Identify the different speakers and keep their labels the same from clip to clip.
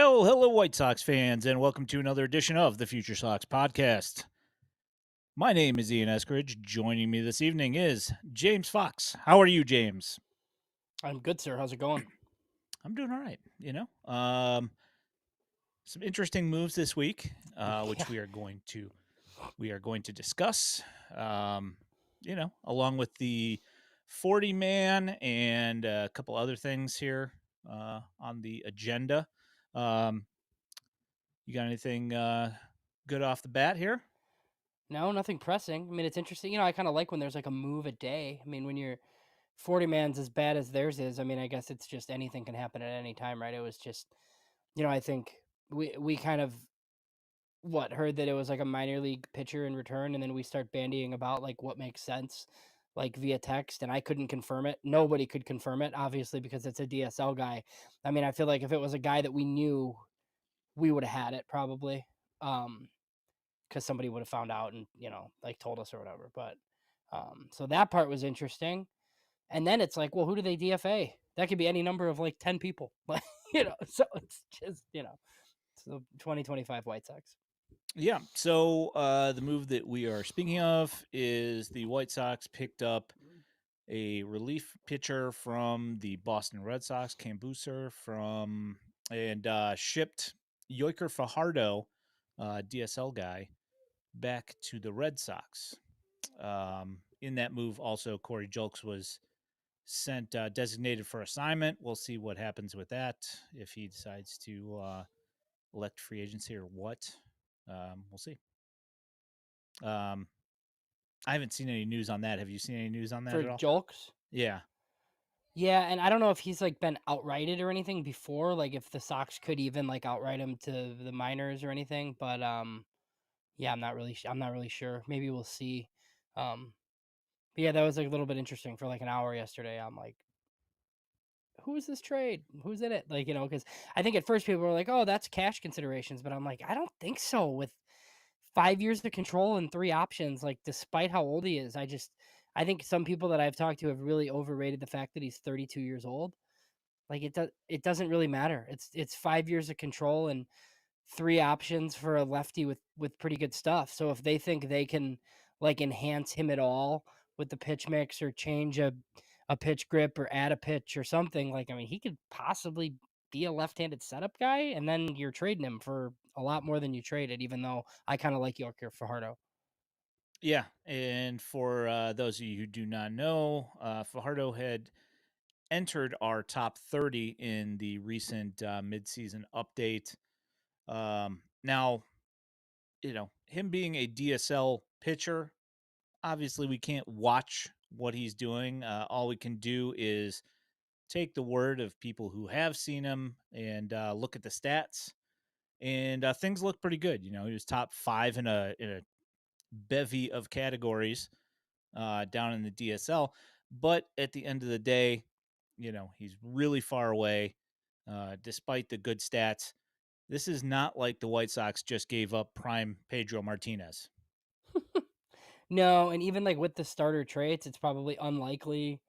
Speaker 1: Well, hello, White Sox fans, and welcome to another edition of the FutureSox podcast. My name is Ian Eskridge. Joining me this evening is James Fox. How are you, James?
Speaker 2: I'm good, sir. How's it going?
Speaker 1: I'm doing all right. Some interesting moves this week,
Speaker 2: Yeah.
Speaker 1: which we are going to discuss. Um, along with the 40 man and a couple other things here on the agenda. Um, you got anything good off the bat here?
Speaker 2: No, nothing pressing. I mean, it's interesting. I kind of like when there's like a move a day. I mean, when you're 40 man's as bad as theirs is, I mean, I guess it's just anything can happen at any time, right? It was just, I think we kind of heard that it was like a minor league pitcher in return, and then we start bandying about like what makes sense, like via text, and I couldn't confirm it. Nobody could confirm it, obviously, because it's a DSL guy. I mean, I feel like if it was a guy that we knew, we would have had it probably. Because somebody would have found out and like told us or whatever. But so that part was interesting. And then it's like, well, who do they DFA? That could be any number of like 10 people. So it's just so 2025 White Sox.
Speaker 1: Yeah. So the move that we are speaking of is the White Sox picked up a relief pitcher from the Boston Red Sox, Cam Booser, and shipped Yhoiker Fajardo, DSL guy, back to the Red Sox. In that move, also Corey Julks was sent designated for assignment. We'll see what happens with that if he decides to elect free agency or what. We'll see. Um, I haven't seen any news on that. Have you seen any news on that
Speaker 2: For
Speaker 1: at all?
Speaker 2: Julks.
Speaker 1: Yeah.
Speaker 2: Yeah, and I don't know if he's like been outrighted or anything before, like if the Sox could even like outright him to the minors or anything, but yeah, I'm not really sure. Maybe we'll see. But yeah, that was like a little bit interesting for like an hour yesterday. I'm like, who is this trade? Who's in it? Like, because I think at first people were like, oh, that's cash considerations. But I'm like, I don't think so. With 5 years of control and three options, like, despite how old he is, I think some people that I've talked to have really overrated the fact that he's 32 years old. Like, it doesn't really matter. It's 5 years of control and three options for a lefty with pretty good stuff. So if they think they can like enhance him at all with the pitch mix or change a pitch grip or add a pitch or something, like I mean, he could possibly be a left-handed setup guy, and then you're trading him for a lot more than you traded. Even though I kind of like Yhoiker Fajardo.
Speaker 1: Yeah. And for those of you who do not know, Fajardo had entered our top 30 in the recent midseason update. Now, him being a DSL pitcher, obviously we can't watch what he's doing. All we can do is take the word of people who have seen him and look at the stats. And things look pretty good. He was top 5 in a bevy of categories down in the DSL. But at the end of the day, he's really far away, despite the good stats. This is not like the White Sox just gave up prime Pedro Martinez.
Speaker 2: No, and even like with the starter traits, it's probably unlikely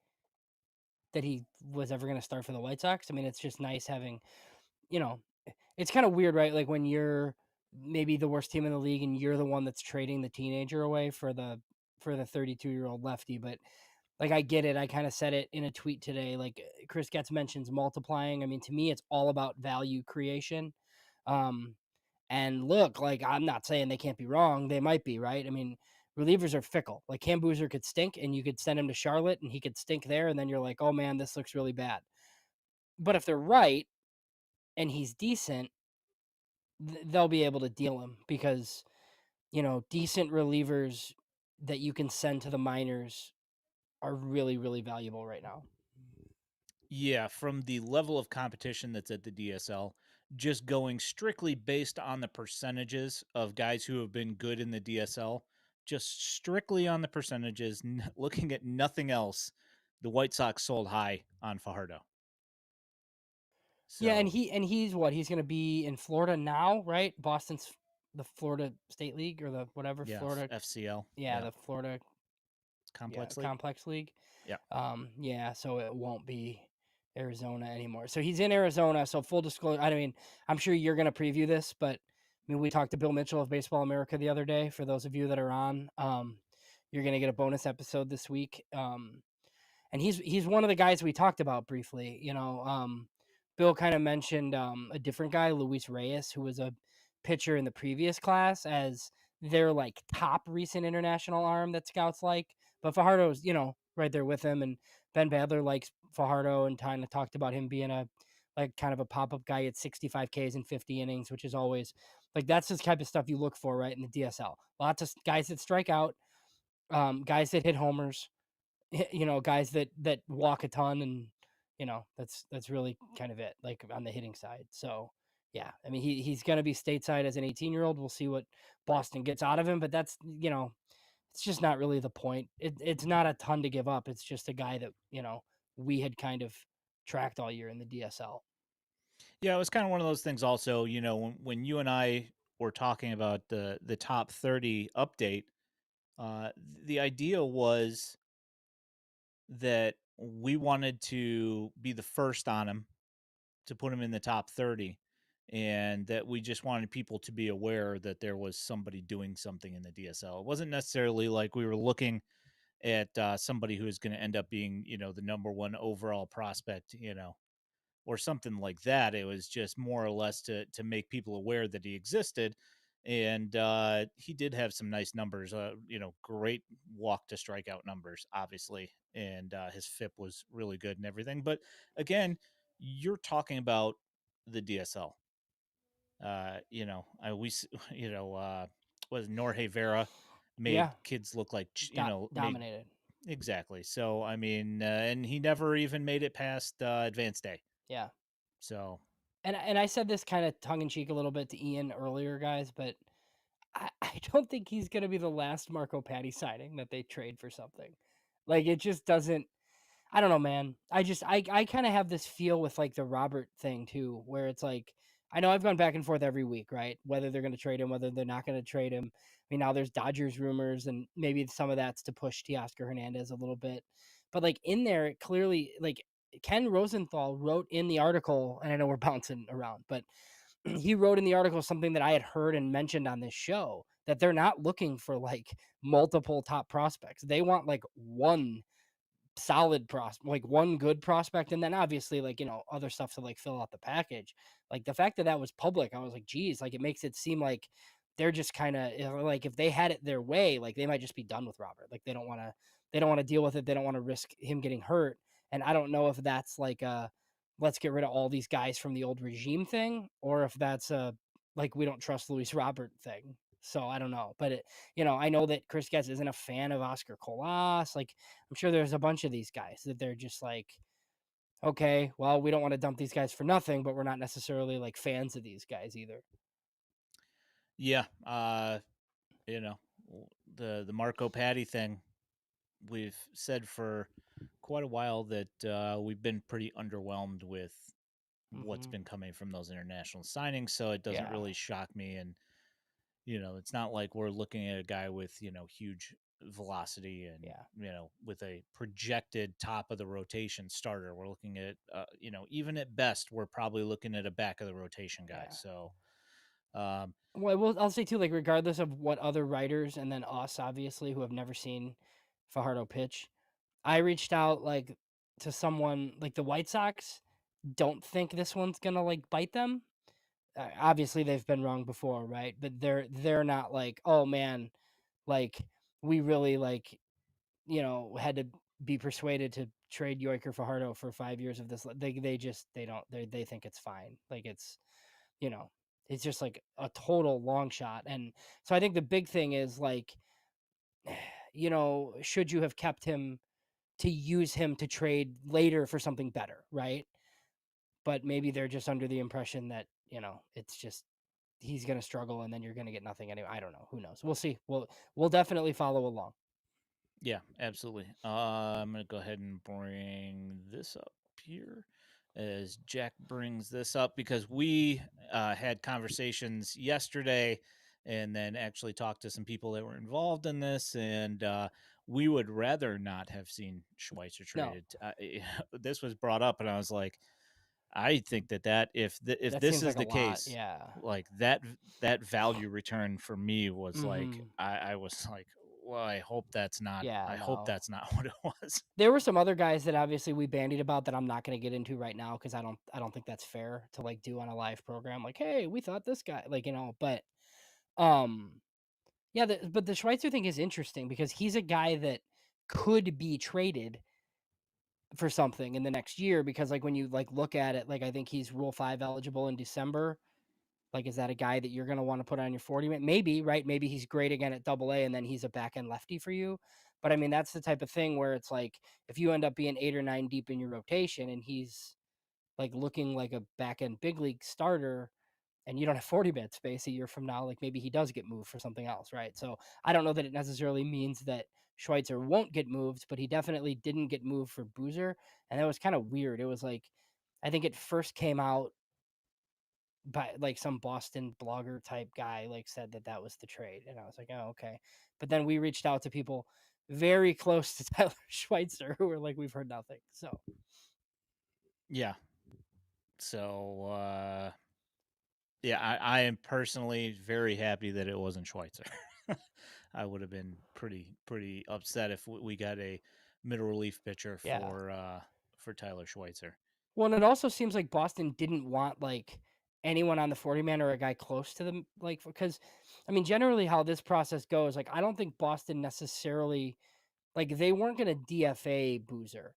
Speaker 2: that he was ever going to start for the White Sox. I mean, it's just nice having, you know, it's kind of weird, right? Like when you're maybe the worst team in the league and you're the one that's trading the teenager away for the 32-year-old lefty. But like I get it. I kind of said it in a tweet today. Like Chris Getz mentions multiplying. I mean, to me, it's all about value creation. Um, and look, like I'm not saying they can't be wrong. They might be, right? I mean, relievers are fickle. Like Cam Booser could stink and you could send him to Charlotte and he could stink there, and then you're like, oh man, this looks really bad. But if they're right and he's decent, they'll be able to deal him because decent relievers that you can send to the minors are really, really valuable right now.
Speaker 1: Yeah, from the level of competition that's at the DSL, just going strictly based on the percentages of guys who have been good in the DSL, just strictly on the percentages, looking at nothing else, the White Sox sold high on Fajardo.
Speaker 2: Yeah, and
Speaker 1: So,
Speaker 2: he's what? He's going to be in Florida now, right? Boston's the Florida State League or the whatever
Speaker 1: yeah,
Speaker 2: Florida.
Speaker 1: FCL.
Speaker 2: Yeah,
Speaker 1: Yeah,
Speaker 2: the Florida
Speaker 1: Complex League.
Speaker 2: Complex League.
Speaker 1: Yeah.
Speaker 2: Yeah, so it won't be Arizona anymore. So he's in Arizona. So full disclosure, I mean, I'm sure you're going to preview this, but I mean, we talked to Bill Mitchell of Baseball America the other day. For those of you that are on, you're going to get a bonus episode this week. And he's one of the guys we talked about briefly. Bill kind of mentioned a different guy, Luis Reyes, who was a pitcher in the previous class, as their like top recent international arm that scouts like. But Fajardo's, right there with him, and Ben Badler likes Fajardo and kind of talked about him being a like kind of a pop up guy at 65 Ks and 50 innings, which is always like that's the type of stuff you look for, right, in the DSL. Lots of guys that strike out, guys that hit homers, guys that walk a ton, and that's really kind of it, like on the hitting side. So yeah, I mean he's gonna be stateside as an 18-year-old. We'll see what Boston gets out of him, but that's it's just not really the point. It's not a ton to give up. It's just a guy that we had kind of tracked all year in the DSL.
Speaker 1: Yeah, it was kind of one of those things. Also, when you and I were talking about the top 30 update, uh, the idea was that we wanted to be the first on him to put him in the top 30, and that we just wanted people to be aware that there was somebody doing something in the DSL. It wasn't necessarily like we were looking at somebody who is going to end up being, the number one overall prospect, or something like that. It was just more or less to make people aware that he existed. And he did have some nice numbers, great walk to strikeout numbers, obviously. And his FIP was really good and everything. But again, you're talking about the DSL. We, was Norge Vera made
Speaker 2: Yeah,
Speaker 1: kids look like, made
Speaker 2: dominated.
Speaker 1: exactly. So, I mean, and he never even made it past advanced day.
Speaker 2: Yeah.
Speaker 1: So,
Speaker 2: And I said this kind of tongue in cheek a little bit to Ian earlier, guys, but I don't think he's going to be the last Marco Patty signing that they trade for something. Like it just doesn't. I don't know, man. I kind of have this feel with like the Robert thing too, where it's like I know I've gone back and forth every week, right? Whether they're going to trade him, whether they're not going to trade him. I mean, now there's Dodgers rumors, and maybe some of that's to push Teoscar Hernandez a little bit. But like in there, it clearly like Ken Rosenthal wrote in the article, and I know we're bouncing around, but he wrote in the article something that I had heard and mentioned on this show, that they're not looking for like multiple top prospects. They want like one solid prospect, like one good prospect, and then obviously like other stuff to like fill out the package. Like the fact that that was public, I was like, geez, like it makes it seem like they're just kind of like if they had it their way, like they might just be done with Robert. Like they don't want to deal with it. They don't want to risk him getting hurt. And I don't know if that's like a let's get rid of all these guys from the old regime thing, or if that's a like we don't trust Luis Robert thing. So I don't know, but I know that Chris Getz isn't a fan of Oscar Colas. Like I'm sure there's a bunch of these guys that they're just like, okay, well, we don't want to dump these guys for nothing, but we're not necessarily like fans of these guys either.
Speaker 1: yeah, you know, the Marco Patty thing, we've said for quite a while that we've been pretty underwhelmed with what's
Speaker 2: Hmm.
Speaker 1: been coming from those international signings. So it doesn't
Speaker 2: Yeah,
Speaker 1: really shock me. And it's not like we're looking at a guy with huge velocity and
Speaker 2: yeah,
Speaker 1: with a projected top of the rotation starter. We're looking at even at best we're probably looking at a back of the rotation guy.
Speaker 2: yeah.
Speaker 1: So um,
Speaker 2: I'll say too, like regardless of what other writers and then us, obviously, who have never seen Fajardo pitch, I reached out like to someone like the White Sox. Don't think this one's gonna like bite them. Obviously, they've been wrong before, right? But they're not like, oh man, like we really like had to be persuaded to trade Yhoiker Fajardo for 5 years of this. They don't they think it's fine. Like you know it's just like a total long shot. And so I think the big thing is like should you have kept him to use him to trade later for something better, right? But maybe they're just under the impression that it's just he's going to struggle and then you're going to get nothing anyway. I don't know. Who knows? We'll see. We'll definitely follow along.
Speaker 1: yeah, absolutely. I'm gonna go ahead and bring this up here as Jack brings this up, because we had conversations yesterday and then actually talked to some people that were involved in this. And we would rather not have seen Schweitzer
Speaker 2: No,
Speaker 1: traded. This was brought up, and I was like, I think that if
Speaker 2: that
Speaker 1: this
Speaker 2: seems
Speaker 1: is
Speaker 2: like a
Speaker 1: the
Speaker 2: lot.
Speaker 1: case,
Speaker 2: Yeah.
Speaker 1: like that value return for me was like,
Speaker 2: Mm-hmm.
Speaker 1: I was like, well, I hope that's not.
Speaker 2: Yeah,
Speaker 1: I hope
Speaker 2: no.
Speaker 1: that's not what it was.
Speaker 2: There were some other guys that obviously we bandied about that I'm not going to get into right now because I don't think that's fair to like do on a live program. Like, hey, we thought this guy, like, but um, yeah, but the Schweitzer thing is interesting because he's a guy that could be traded for something in the next year because like when you like look at it, like I think he's Rule 5 eligible in December. Like, is that a guy that you're going to want to put on your 40 man? Maybe, right? Maybe he's great again at AA and then he's a back end lefty for you. But I mean, that's the type of thing where it's like if you end up being 8 or 9 deep in your rotation and he's like looking like a back end big league starter and you don't have 40 man space a year from now, like maybe he does get moved for something else, right? So I don't know that it necessarily means that Schweitzer won't get moved, but he definitely didn't get moved for Boozer. And that was kind of weird. It was like, I think it first came out by like some Boston blogger type guy like said that that was the trade, and I was like, oh okay. But then we reached out to people very close to Tyler Schweitzer who were like, we've heard nothing. So
Speaker 1: Yeah. So yeah, I am personally very happy that it wasn't Schweitzer. I would have been pretty upset if we got a middle relief pitcher
Speaker 2: yeah.
Speaker 1: for Tyler Schweitzer.
Speaker 2: Well, and it also seems like Boston didn't want like anyone on the 40 man or a guy close to them, like because I mean generally how this process goes, like I don't think Boston necessarily like they weren't going to DFA Boozer.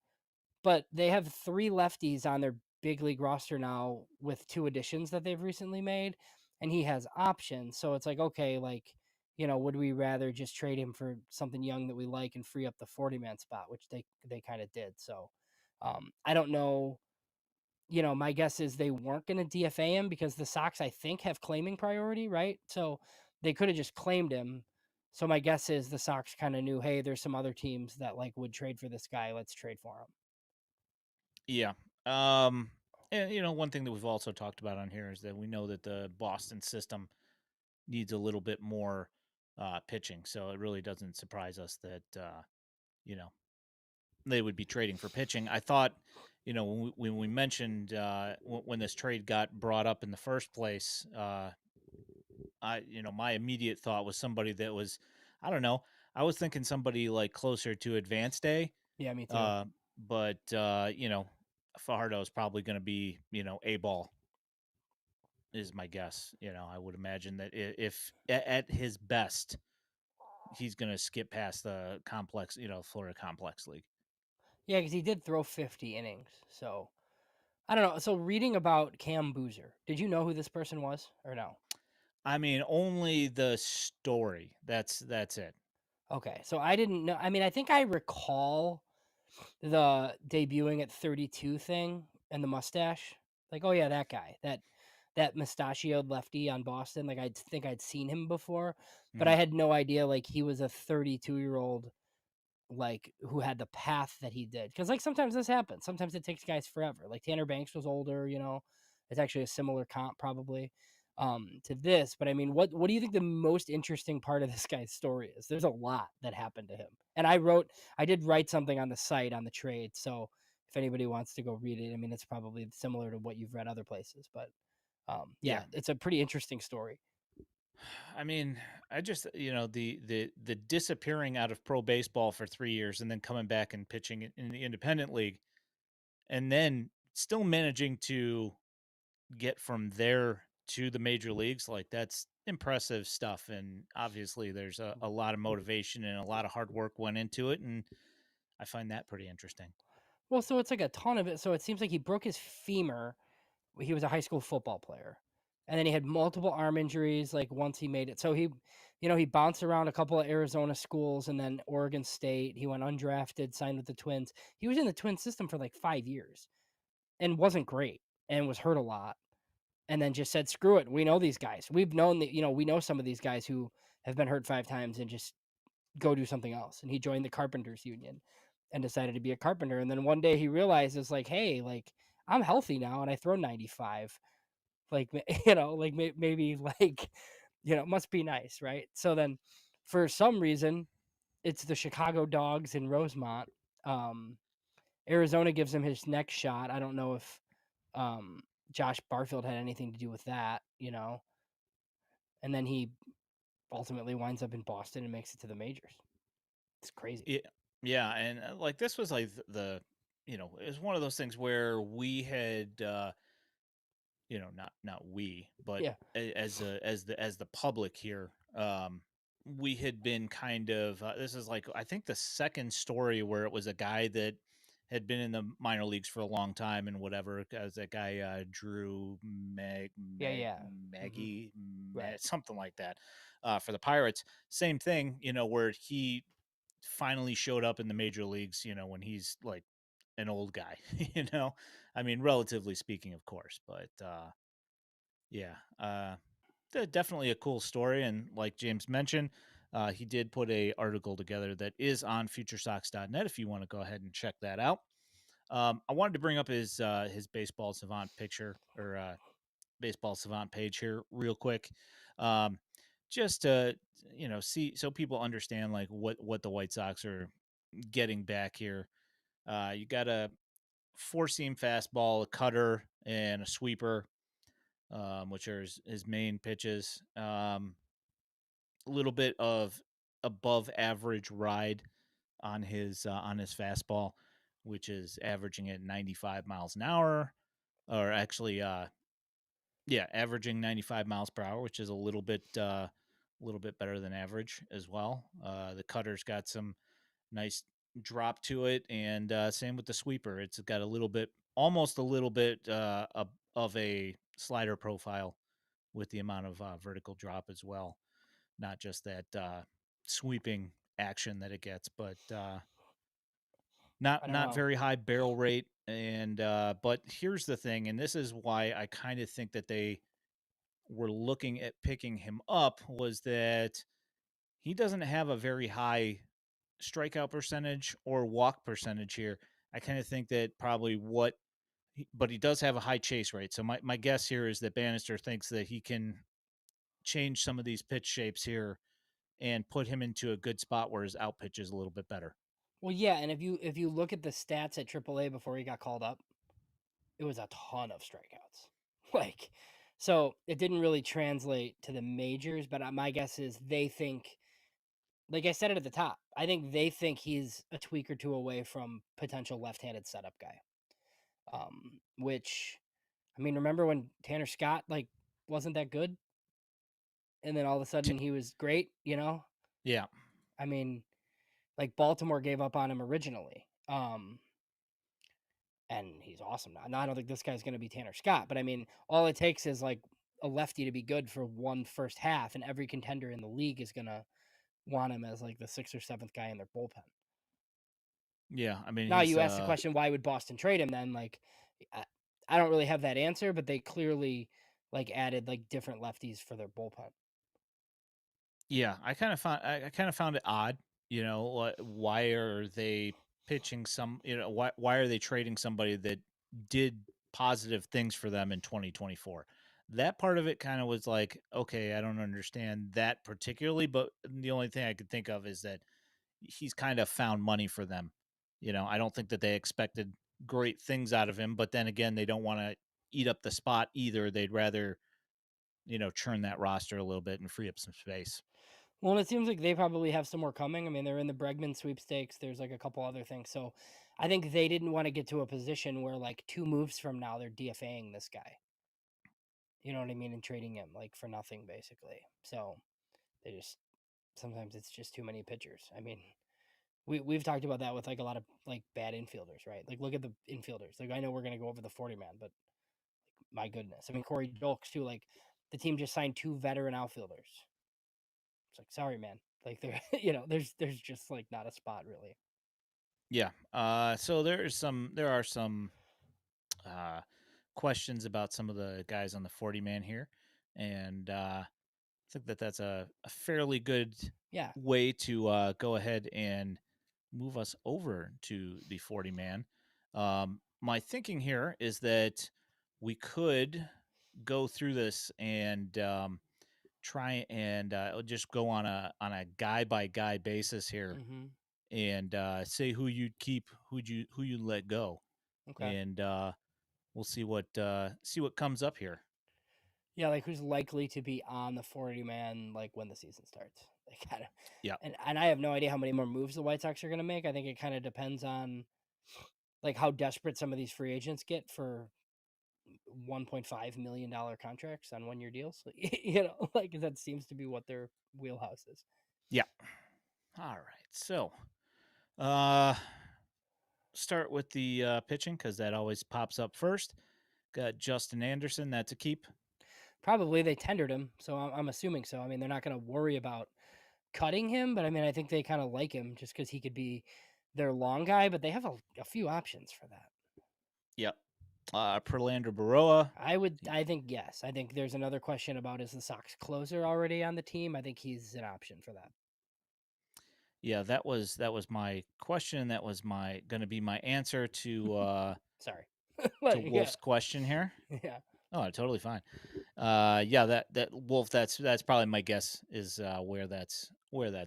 Speaker 2: But they have 3 lefties on their big league roster now with 2 additions that they've recently made, and he has options. So it's like, okay, like, would we rather just trade him for something young that we like and free up the 40 man spot, which they kind of did. So I don't know. My guess is they weren't going to DFA him because the Sox, I think, have claiming priority, right? So they could have just claimed him. So my guess is the Sox kind of knew, hey, there's some other teams that like would trade for this guy. Let's trade for him.
Speaker 1: Yeah. Um and one thing that we've also talked about on here is that we know that the Boston system needs a little bit more pitching. So it really doesn't surprise us that you know, they would be trading for pitching. I thought, when we mentioned when this trade got brought up in the first place, my immediate thought was somebody that was, I don't know, I was thinking somebody like closer to advanced day,
Speaker 2: Yeah, me too.
Speaker 1: uh, but Fajardo is probably going to be, a ball is my guess. I would imagine that if at his best, he's going to skip past the complex, Florida complex league.
Speaker 2: Yeah, because he did throw 50 innings. So I don't know. So reading about Cam Booser, did you know who this person was or no?
Speaker 1: I mean, only the story. That's it.
Speaker 2: Okay, so I didn't know. I mean, I think I recall the debuting at 32 thing and the mustache. Like, oh yeah, that guy, that mustachioed lefty on Boston. Like, I think I'd seen him before, but
Speaker 1: Mhm.
Speaker 2: I had no idea like he was a 32-year-old like who had the path that he did. Because like sometimes this happens. Sometimes it takes guys forever. Like Tanner Banks was older, It's actually a similar comp probably to this. But I mean, what do you think the most interesting part of this guy's story is? There's a lot that happened to him. And I did write something on the site on the trade. So if anybody wants to go read it, I mean it's probably similar to what you've read other places. But yeah,
Speaker 1: Yeah.
Speaker 2: it's a pretty interesting story.
Speaker 1: I mean, I just the disappearing out of pro baseball for 3 years and then coming back and pitching in the independent league, and then still managing to get from there to the major leagues, like that's impressive stuff. And obviously, there's a lot of motivation and a lot of hard work went into it, and I find that pretty interesting.
Speaker 2: Well, so it's like a ton of it. So it seems like he broke his femur. He was a high school football player. And then he had multiple arm injuries like once he made it. So he bounced around a couple of Arizona schools and then Oregon State. He went undrafted, signed with the Twins. He was in the Twin system for like 5 years and wasn't great and was hurt a lot. And then just said, "Screw it. We know these guys. We've known that, we know some of these guys who have been hurt 5 times and just go do something else." And he joined the Carpenters Union and decided to be a carpenter. And then one day he realizes like, "Hey, like I'm healthy now and I throw 95. Like, like maybe like, it must be nice, right?" So then for some reason it's the Chicago Dogs in Rosemont. Um, Arizona gives him his next shot. I don't know if um, Josh Barfield had anything to do with that, and then he ultimately winds up in Boston and makes it to the majors. It's crazy.
Speaker 1: Yeah, yeah, and like this was like it was one of those things where we had not we, but
Speaker 2: Yeah,
Speaker 1: as the public here, we had been kind of this is like I think the second story where it was a guy that had been in the minor leagues for a long time and whatever, as that guy Drew
Speaker 2: yeah. hmm
Speaker 1: Maggie
Speaker 2: Right.
Speaker 1: something like that for the Pirates. Same thing, where he finally showed up in the major leagues, when he's like an old guy, I mean, relatively speaking, of course, but yeah, definitely a cool story. And like James mentioned, he did put a article together that is on FutureSox.net if you want to go ahead and check that out. I wanted to bring up his baseball savant picture or baseball savant page here real quick, um, just to see so people understand like what the White Sox are getting back here. You got a four seam fastball, a cutter, and a sweeper, which are his main pitches. A little bit of above average ride on his fastball, which is averaging at 95 miles an hour, or actually, yeah, averaging 95 miles per hour, which is a little bit better than average as well. The cutter's got some nice drop to it, and same with the sweeper. It's got almost a little bit of a slider profile with the amount of vertical drop as well. Not just that sweeping action that it gets, but
Speaker 2: I don't
Speaker 1: not
Speaker 2: know.
Speaker 1: very high barrel rate. And but here's the thing, and this is why I kind of think that they were looking at picking him up, was that he doesn't have a very high strikeout percentage or walk percentage here. I kind of think that probably but he does have a high chase rate. So my guess here is that Bannister thinks that he can change some of these pitch shapes here and put him into a good spot where his out pitch is a little bit better.
Speaker 2: Well, yeah, and if you look at the stats at AAA before he got called up, it was a ton of strikeouts. Like, so it didn't really translate to the majors. But my guess is they think, like I said it at the top, I think they think he's a tweak or two away from potential left-handed setup guy. Which, I mean, remember when Tanner Scott like wasn't that good, and then all of a sudden he was great.
Speaker 1: Yeah.
Speaker 2: I mean, like Baltimore gave up on him originally. And he's awesome now. Now I don't think this guy's going to be Tanner Scott, but I mean, all it takes is like a lefty to be good for one first half, and every contender in the league is going to want him as like the sixth or seventh guy in their bullpen.
Speaker 1: Yeah. I mean,
Speaker 2: Now you ask the question, why would Boston trade him then? Like, I, I don't really have that answer, but they clearly like added like different lefties for their bullpen.
Speaker 1: yeah, I kind of found it odd, why are they pitching why are they trading somebody that did positive things for them in 2024? That part of it kind of was like, okay, I don't understand that particularly, but the only thing I could think of is that he's kind of found money for them. I don't think that they expected great things out of him, but then again, they don't want to eat up the spot either. They'd rather, churn that roster a little bit and free up some space.
Speaker 2: Well, and it seems like they probably have some more coming. I mean, they're in the Bregman sweepstakes. There's like a couple other things. So I think they didn't want to get to a position where like 2 moves from now they're DFAing this guy. You know what I mean? And trading him like for nothing basically. So they just sometimes it's just too many pitchers. I mean, we've talked about that with like a lot of like bad infielders, right? Like look at the infielders. Like I know we're gonna go over the 40-man, but my goodness. I mean Corey Julks too, like the team just signed 2 veteran outfielders. It's like, sorry, man. Like there, there's just like not a spot really.
Speaker 1: Yeah. So there are some uh, questions about some of the guys on the 40 man here, and I think that that's a fairly good
Speaker 2: Yeah.
Speaker 1: way to go ahead and move us over to the 40 man. My thinking here is that we could go through this and try and just go on a guy by guy basis here
Speaker 2: Mm-hmm.
Speaker 1: and say who you'd keep, who you let go,
Speaker 2: Okay.
Speaker 1: and we'll see what comes up here.
Speaker 2: Yeah, like who's likely to be on the 40 man like when the season starts? Like kind of,
Speaker 1: Yeah,
Speaker 2: and I have no idea how many more moves the White Sox are going to make. I think it kind of depends on like how desperate some of these free agents get for $1.5 million contracts on 1 year deals. Like that seems to be what their wheelhouse is.
Speaker 1: yeah. All right, so uh, start with the pitching because that always pops up first. Got Justin Anderson. That's a keep.
Speaker 2: Probably they tendered him, so I'm assuming so. I mean, they're not going to worry about cutting him, but I mean, I think they kind of like him just because he could be their long guy. But they have a few options for that.
Speaker 1: Yep. Perlander Baroa.
Speaker 2: I think yes. I think there's another question about is the Sox closer already on the team? I think he's an option for that.
Speaker 1: Yeah, that was my question. That was my going to be my answer
Speaker 2: Sorry.
Speaker 1: to
Speaker 2: Like, yeah.
Speaker 1: Wolf's question here.
Speaker 2: Yeah.
Speaker 1: Oh, totally fine. Yeah, that Wolf. That's probably my guess is where that's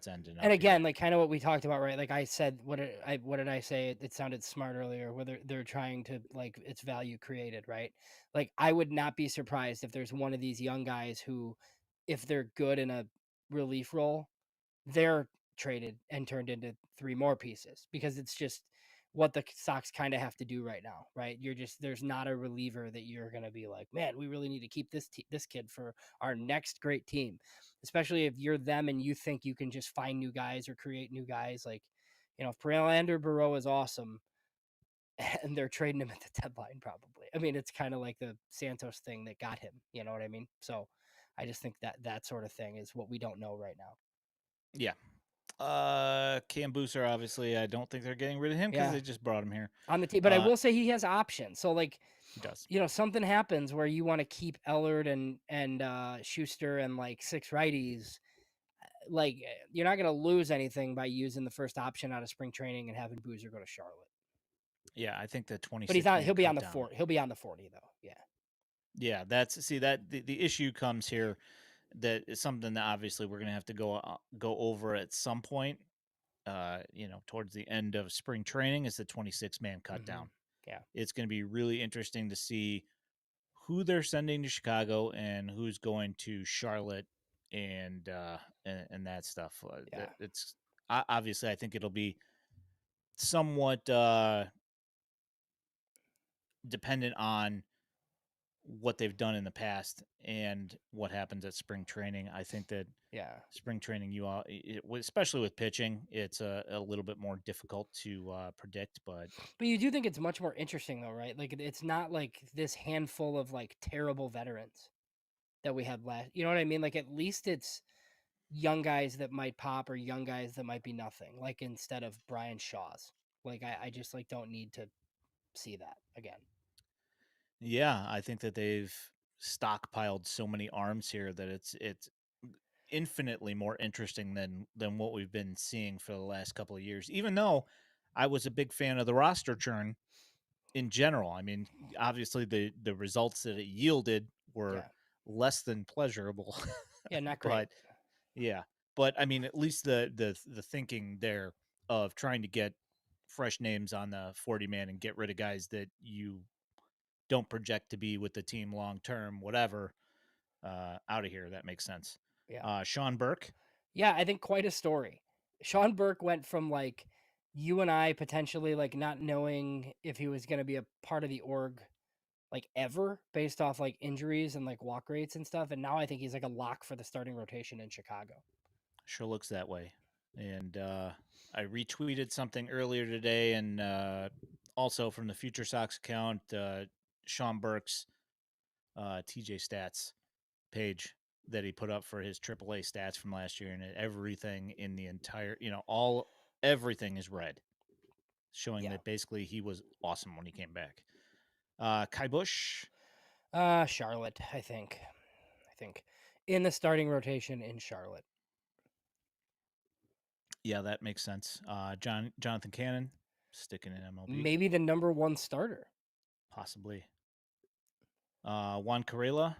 Speaker 1: ending
Speaker 2: And
Speaker 1: up here.
Speaker 2: again, like kind of what we talked about, right? Like I said, what did I say? It sounded smart earlier. Whether they're trying to like it's value created, right? Like I would not be surprised if there's one of these young guys who, if they're good in a relief role, they're traded and turned into three more pieces because it's just what the Sox kind of have to do right now, right? You're just there's not a reliever that you're gonna be like, man, we really need to keep this kid for our next great team, especially if you're them and you think you can just find new guys or create new guys. Like, if Perlander Burrow is awesome, and they're trading him at the deadline, probably. I mean, it's kind of like the Santos thing that got him. You know what I mean? So, I just think that sort of thing is what we don't know right now.
Speaker 1: Yeah. Cam Booser, obviously, I don't think they're getting rid of him because
Speaker 2: Yeah,
Speaker 1: they just brought him here.
Speaker 2: on the team. But I will say he has options. So like,
Speaker 1: He does.
Speaker 2: something happens where you want to keep Ellard and Schuster and like six righties. Like you're not going to lose anything by using the first option out of spring training and having Boozer go to Charlotte.
Speaker 1: Yeah, I think the
Speaker 2: But he's
Speaker 1: 26
Speaker 2: not.
Speaker 1: man
Speaker 2: He'll be on
Speaker 1: cut
Speaker 2: the
Speaker 1: down.
Speaker 2: 40. He'll be on the 40 though. Yeah.
Speaker 1: Yeah, that's see that the issue comes here that is something that obviously we're gonna have to go over at some point. Towards the end of spring training is the 26 man cut
Speaker 2: Mm-hmm.
Speaker 1: down.
Speaker 2: Yeah.
Speaker 1: It's going to be really interesting to see who they're sending to Chicago and who's going to Charlotte and that stuff.
Speaker 2: Yeah.
Speaker 1: It's obviously I think it'll be somewhat dependent on what they've done in the past and what happens at spring training. I think that
Speaker 2: Yeah.
Speaker 1: spring training, especially with pitching, it's a little bit more difficult to predict. But
Speaker 2: But you do think it's much more interesting though, right? Like it's not like this handful of like terrible veterans that we had last. You know what I mean? Like at least it's young guys that might pop or young guys that might be nothing. Like instead of Brian Shaw's. Like I just like don't need to see that again.
Speaker 1: yeah, I think that they've stockpiled so many arms here that it's infinitely more interesting than what we've been seeing for the last couple of years. Even though I was a big fan of the roster churn in general. I mean, obviously the results that it yielded were
Speaker 2: Yeah.
Speaker 1: less than pleasurable,
Speaker 2: Yeah, not great.
Speaker 1: but yeah. But I mean, at least the thinking there of trying to get fresh names on the 40 man and get rid of guys that you don't project to be with the team long term, whatever, out of here. That makes sense.
Speaker 2: Yeah.
Speaker 1: Sean Burke.
Speaker 2: Yeah, I think quite a story. Sean Burke went from like you and I potentially like not knowing if he was going to be a part of the org like ever based off like injuries and like walk rates and stuff. And now I think he's like a lock for the starting rotation in Chicago.
Speaker 1: Sure looks that way. And I retweeted something earlier today, and also from the FutureSox account, Sean Burke's TJ Stats page that he put up for his AAA stats from last year, and everything in the entire, everything is red, showing
Speaker 2: Yeah.
Speaker 1: that basically he was awesome when he came back. Kai Bush.
Speaker 2: Charlotte, I think. I think in the starting rotation in Charlotte.
Speaker 1: Yeah, that makes sense. Jonathan Cannon sticking in MLB,
Speaker 2: Maybe the number one starter.
Speaker 1: possibly. Juan Carrera.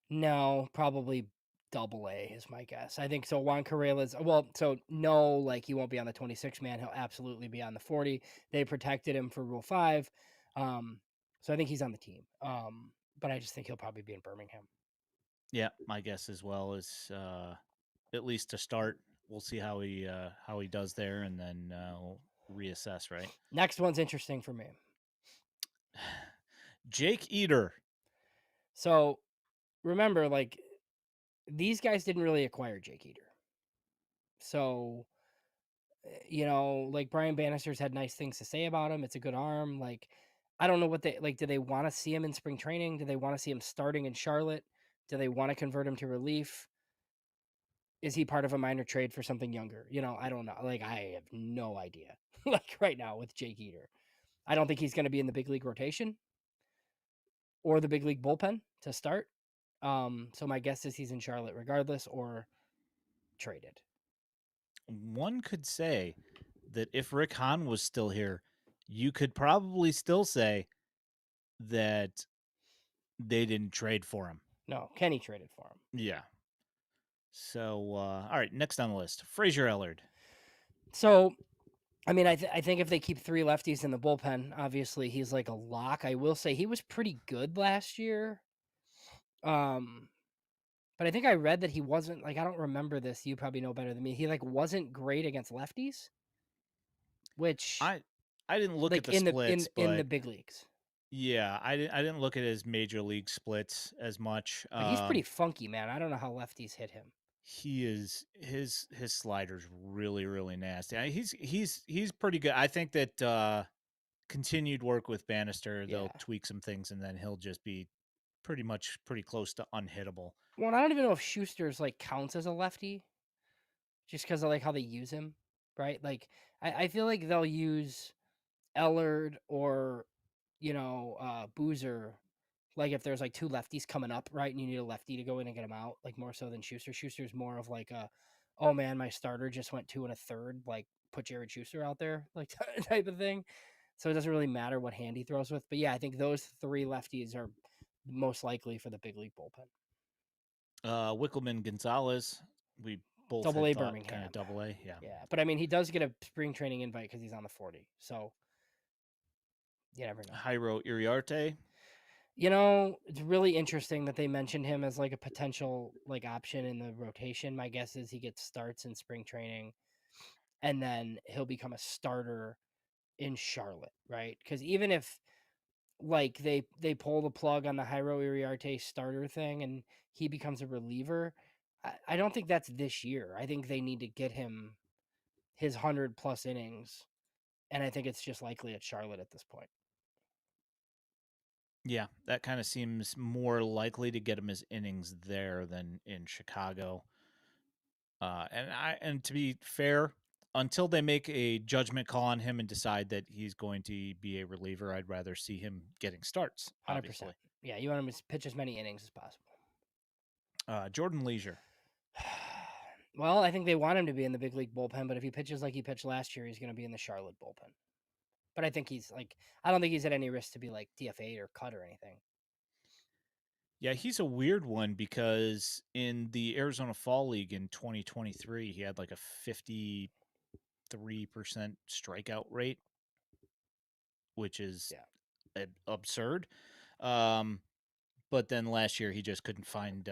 Speaker 2: No, probably Double-A is my guess. I think so. Juan Corrales, well, so no, like he won't be on the 26 man. He'll absolutely be on the 40. They protected him for Rule 5. So I think he's on the team. But I just think he'll probably be in Birmingham.
Speaker 1: Yeah, my guess as well is at least to start. We'll see how he does there, and then we'll reassess. Right.
Speaker 2: Next one's interesting for me.
Speaker 1: Jake Eater.
Speaker 2: So remember, like these guys didn't really acquire Jake Eater. So like Brian Bannister's had nice things to say about him. It's a good arm. Like, I don't know what they like. Do they want to see him in spring training? Do they want to see him starting in Charlotte? Do they want to convert him to relief? Is he part of a minor trade for something younger? I don't know. Like, I have no idea. Like right now with Jake Eater, I don't think he's going to be in the big league rotation or the big league bullpen to start. So my guess is he's in Charlotte regardless or traded.
Speaker 1: One could say that if Rick Hahn was still here, you could probably still say that they didn't trade for him.
Speaker 2: No, Kenny traded for him.
Speaker 1: Yeah. So, all right, next on the list, Frazier Ellard.
Speaker 2: So, I mean, I think if they keep 3 lefties in the bullpen, obviously he's like a lock. I will say he was pretty good last year. But I think I read that he wasn't like I don't remember this. You probably know better than me. He like wasn't great against lefties, which
Speaker 1: I didn't look
Speaker 2: like
Speaker 1: at the splits,
Speaker 2: in the
Speaker 1: but
Speaker 2: big leagues.
Speaker 1: yeah, I didn't look at his major league splits as much.
Speaker 2: But he's pretty funky, man. I don't know how lefties hit him.
Speaker 1: He is his slider's really nasty. He's pretty good. I think that continued work with Bannister, they'll
Speaker 2: Yeah.
Speaker 1: tweak some things, and then he'll just be pretty close to unhittable.
Speaker 2: Well, I don't even know if Schuster's like counts as a lefty, just because of like how they use him, right? Like I feel like they'll use Ellard or Booser, like if there's like 2 lefties coming up, right, and you need a lefty to go in and get them out, like more so than Schuster. Schuster's more of like a, oh man, my starter just went 2 1/3, like put Jared Schuster out there, like type of thing. So it doesn't really matter what hand he throws with. But yeah, I think those 3 lefties are most likely for the big league bullpen.
Speaker 1: Wickelman Gonzalez, we both
Speaker 2: Double
Speaker 1: had
Speaker 2: A
Speaker 1: thought kind
Speaker 2: Birmingham.
Speaker 1: of double A, yeah.
Speaker 2: Yeah, but I mean, he does get a spring training invite because he's on the 40. So you never know.
Speaker 1: Jairo Iriarte.
Speaker 2: It's really interesting that they mentioned him as like a potential like option in the rotation. My guess is he gets starts in spring training and then he'll become a starter in Charlotte, right? Because even if like they pull the plug on the Jairo Iriarte starter thing and he becomes a reliever, I don't think that's this year. I think they need to get him his 100+ innings, and I think it's just likely at Charlotte at this point.
Speaker 1: Yeah, that kind of seems more likely to get him his innings there than in Chicago. And to be fair, until they make a judgment call on him and decide that he's going to be a reliever, I'd rather see him getting starts.
Speaker 2: 100%.
Speaker 1: Obviously,
Speaker 2: Yeah, you want him to pitch as many innings as possible.
Speaker 1: Jordan Leisure.
Speaker 2: Well, I think they want him to be in the big league bullpen, but if he pitches like he pitched last year, he's going to be in the Charlotte bullpen. But I think I don't think he's at any risk to be like DFA'd or cut or anything.
Speaker 1: Yeah, he's a weird one because in the Arizona Fall League in 2023, he had like a 53% strikeout rate, which is absurd. But then last year he just couldn't find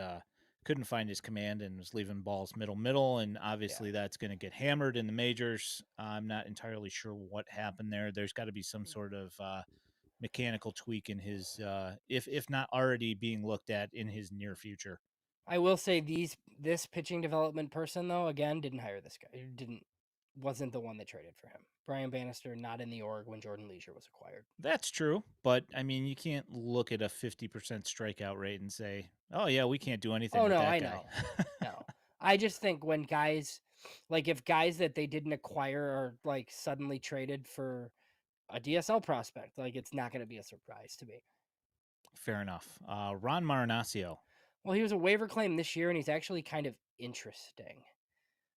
Speaker 1: his command and was leaving balls middle, and obviously that's going to get hammered in the majors. I'm not entirely sure what happened there. There's got to be some sort of mechanical tweak in his if not already being looked at in his near future.
Speaker 2: I will say this pitching development person though, again, didn't hire this guy. Wasn't the one that traded for him. Brian Bannister not in the org when Jordan Leisure was acquired.
Speaker 1: That's true, but I mean, you can't look at a 50% strikeout rate and say, "Oh yeah, we can't do anything with that guy."
Speaker 2: Know. No. I just think when guys if guys that they didn't acquire are like suddenly traded for a DSL prospect, like it's not going to be a surprise to me.
Speaker 1: Fair enough. Ron Marinaccio.
Speaker 2: Well, he was a waiver claim this year, and he's actually kind of interesting.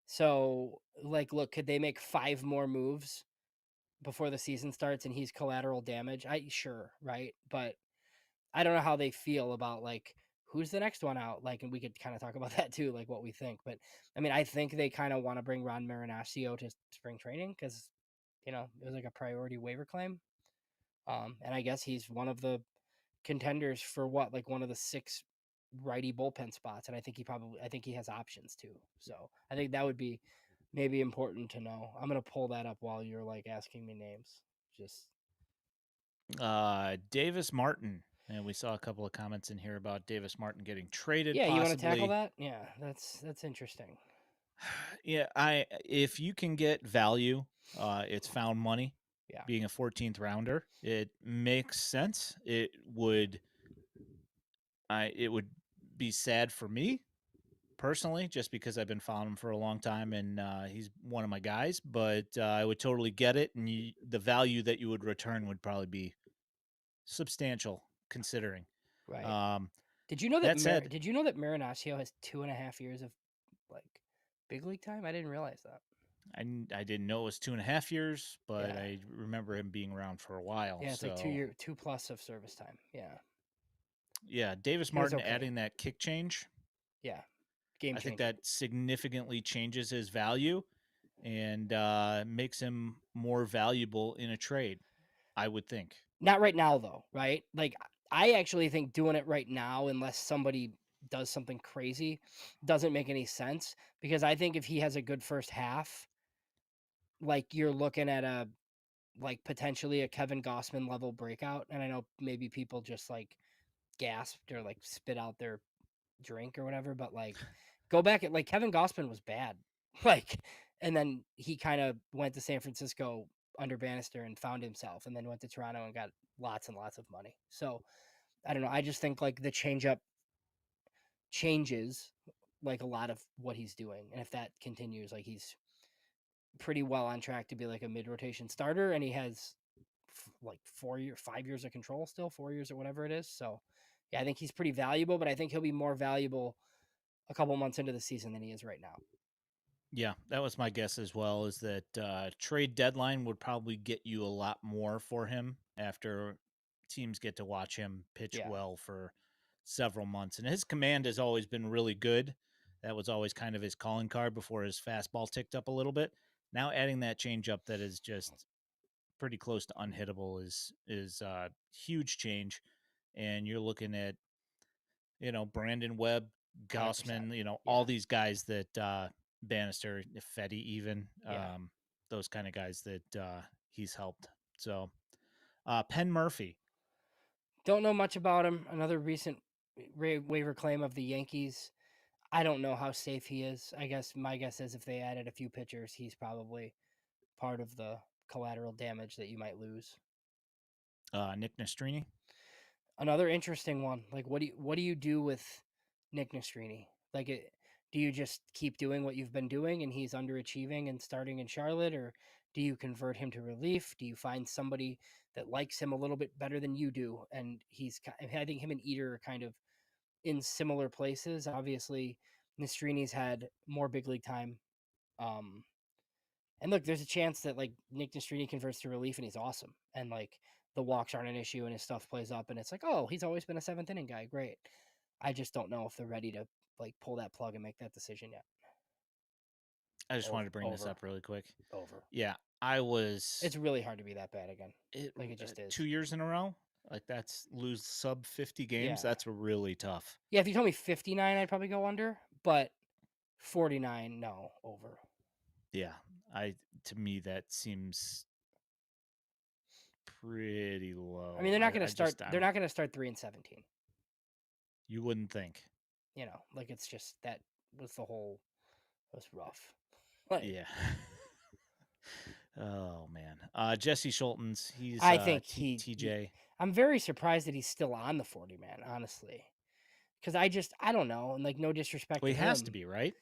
Speaker 2: So, look, could they make 5 more moves before the season starts and he's collateral damage? Sure, right? But I don't know how they feel about who's the next one out? Like, and we could kind of talk about that too, like what we think. But I mean, I think they kind of want to bring Ron Marinaccio to spring training because, you know, it was like a priority waiver claim. And I guess he's one of the contenders for what, like one of the 6 righty bullpen spots. And I think he has options too. So I think that would be maybe important to know. I'm going to pull that up while you're like asking me names. Just
Speaker 1: Davis Martin. And we saw a couple of comments in here about Davis Martin getting traded,
Speaker 2: yeah, you want to tackle
Speaker 1: possibly.
Speaker 2: that? Yeah, that's interesting.
Speaker 1: Yeah, if you can get value, it's found money.
Speaker 2: Yeah.
Speaker 1: Being a 14th rounder, it makes sense. It would be sad for me personally, just because I've been following him for a long time and he's one of my guys. But I would totally get it, and the value that you would return would probably be substantial, considering.
Speaker 2: Right.
Speaker 1: Um,
Speaker 2: Did you know that
Speaker 1: that said,
Speaker 2: Marinaccio has 2.5 years of like big league time? I didn't realize that.
Speaker 1: I didn't know it was 2.5 years, but
Speaker 2: Yeah.
Speaker 1: I remember him being around for a while.
Speaker 2: Yeah, it's like
Speaker 1: So
Speaker 2: 2+ of service time. Yeah.
Speaker 1: yeah, Davis
Speaker 2: He was
Speaker 1: Martin
Speaker 2: okay.
Speaker 1: adding that kick change,
Speaker 2: Yeah. Game
Speaker 1: I think
Speaker 2: changer.
Speaker 1: that significantly changes his value and makes him more valuable in a trade, I would think.
Speaker 2: Not right now though, right? Like I actually think doing it right now, unless somebody does something crazy, doesn't make any sense. Because I think if he has a good first half, like you're looking at a like potentially a Kevin Gossman level breakout. And I know maybe people just like gasped or like spit out their drink or whatever, but like go back at like Kevin Gossman was bad. Like, and then he kind of went to San Francisco under Bannister and found himself, and then went to Toronto and got lots and lots of money. So I don't know. I just think like the changeup changes like a lot of what he's doing. And if that continues, like he's pretty well on track to be like a mid rotation starter, and he has like 5 years of control still, 4 years or whatever it is. So yeah, I think he's pretty valuable, but I think he'll be more valuable a couple months into the season than he is right now.
Speaker 1: Yeah, that was my guess as well, is that trade deadline would probably get you a lot more for him after teams get to watch him pitch
Speaker 2: Yeah.
Speaker 1: well for several months. And his command has always been really good. That was always kind of his calling card before his fastball ticked up a little bit. Now adding that changeup that is just pretty close to unhittable is huge change. And you're looking at, Brandon Webb,
Speaker 2: 100%.
Speaker 1: Gaussman,
Speaker 2: Yeah.
Speaker 1: all these guys that Bannister, Fetty, even
Speaker 2: Yeah.
Speaker 1: those kind of guys that he's helped. So Penn Murphy.
Speaker 2: Don't know much about him. Another recent waiver claim of the Yankees. I don't know how safe he is. I guess my guess is if they added a few pitchers, he's probably part of the collateral damage that you might lose.
Speaker 1: Nick Nastrini.
Speaker 2: Another interesting one. Like, what do you do with Nick Nastrini? Like, do you just keep doing what you've been doing and he's underachieving and starting in Charlotte, or do you convert him to relief? Do you find somebody that likes him a little bit better than you do? And I think him and Eater are kind of in similar places. Obviously, Nestrini's had more big league time. And look, there's a chance that like Nick Nastrini converts to relief and he's awesome. And like the walks aren't an issue and his stuff plays up and it's like, oh, he's always been a 7th inning guy. Great. I just don't know if they're ready to like pull that plug and make that decision yet.
Speaker 1: I just wanted to bring this
Speaker 2: Over.
Speaker 1: up really quick.
Speaker 2: Over.
Speaker 1: Yeah, I was.
Speaker 2: It's really hard to be that bad again. Like it just is.
Speaker 1: 2 years in a row. Like that's lose sub 50 games.
Speaker 2: Yeah.
Speaker 1: That's really tough.
Speaker 2: Yeah, if you told me 59, I'd probably go under, but 49, no, over.
Speaker 1: Yeah, to me that seems pretty low.
Speaker 2: I mean, they're not going to start. They're not going to start 3-17.
Speaker 1: You wouldn't think.
Speaker 2: You know, like it's just that was the whole. It was rough. Like,
Speaker 1: Yeah. Oh man. Jesse Schultens. He's
Speaker 2: I think
Speaker 1: TJ.
Speaker 2: I'm very surprised that he's still on the 40 man, honestly, because I don't know, and like no disrespect
Speaker 1: Well,
Speaker 2: to
Speaker 1: he
Speaker 2: him.
Speaker 1: has to be, right?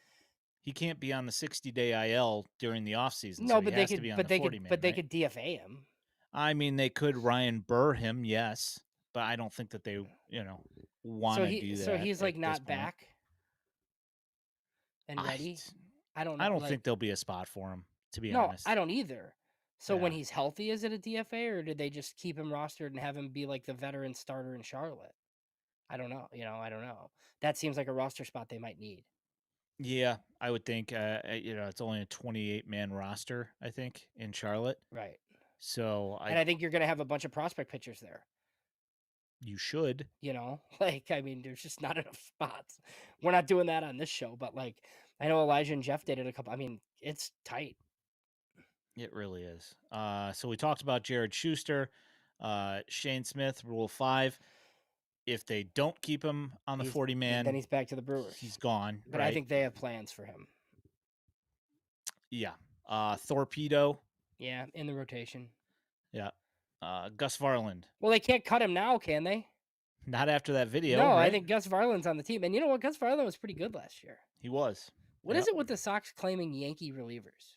Speaker 1: He can't be on the 60-day IL during the offseason.
Speaker 2: No,
Speaker 1: So
Speaker 2: but
Speaker 1: he
Speaker 2: they
Speaker 1: has
Speaker 2: could.
Speaker 1: to be on
Speaker 2: But
Speaker 1: the
Speaker 2: they
Speaker 1: 40
Speaker 2: could.
Speaker 1: man,
Speaker 2: But they
Speaker 1: right?
Speaker 2: could DFA him.
Speaker 1: I mean, they could Ryan Burr him, yes, but I don't think that they, want to do that.
Speaker 2: So he's like
Speaker 1: at this
Speaker 2: not
Speaker 1: point.
Speaker 2: back and ready. I don't know.
Speaker 1: I don't
Speaker 2: like,
Speaker 1: think there'll be a spot for him, to be
Speaker 2: no,
Speaker 1: honest.
Speaker 2: I don't either. So when
Speaker 1: Yeah.
Speaker 2: he's healthy, is it a DFA or did they just keep him rostered and have him be like the veteran starter in Charlotte? I don't know. I don't know. That seems like a roster spot they might need.
Speaker 1: Yeah, I would think. It's only a 28-man roster, I think, in Charlotte.
Speaker 2: Right.
Speaker 1: So
Speaker 2: And I think you're going to have a bunch of prospect pitchers there.
Speaker 1: you should.
Speaker 2: Like, I mean, there's just not enough spots. We're not doing that on this show, but like, I know Elijah and Jeff did it a couple. I mean, it's tight.
Speaker 1: It really is. So we talked about Jared Schuster, Shane Smith, Rule 5. If they don't keep him on the 40-man,
Speaker 2: then he's back to the Brewers.
Speaker 1: he's gone,
Speaker 2: But
Speaker 1: right?
Speaker 2: I think they have plans for him.
Speaker 1: Yeah. Torpedo.
Speaker 2: Yeah, in the rotation.
Speaker 1: Yeah. Gus Varland.
Speaker 2: Well, they can't cut him now, can they?
Speaker 1: Not after that video,
Speaker 2: No,
Speaker 1: right?
Speaker 2: I think Gus Varland's on the team. And you know what? Gus Varland was pretty good last year.
Speaker 1: He was.
Speaker 2: What is it with the Sox claiming Yankee relievers?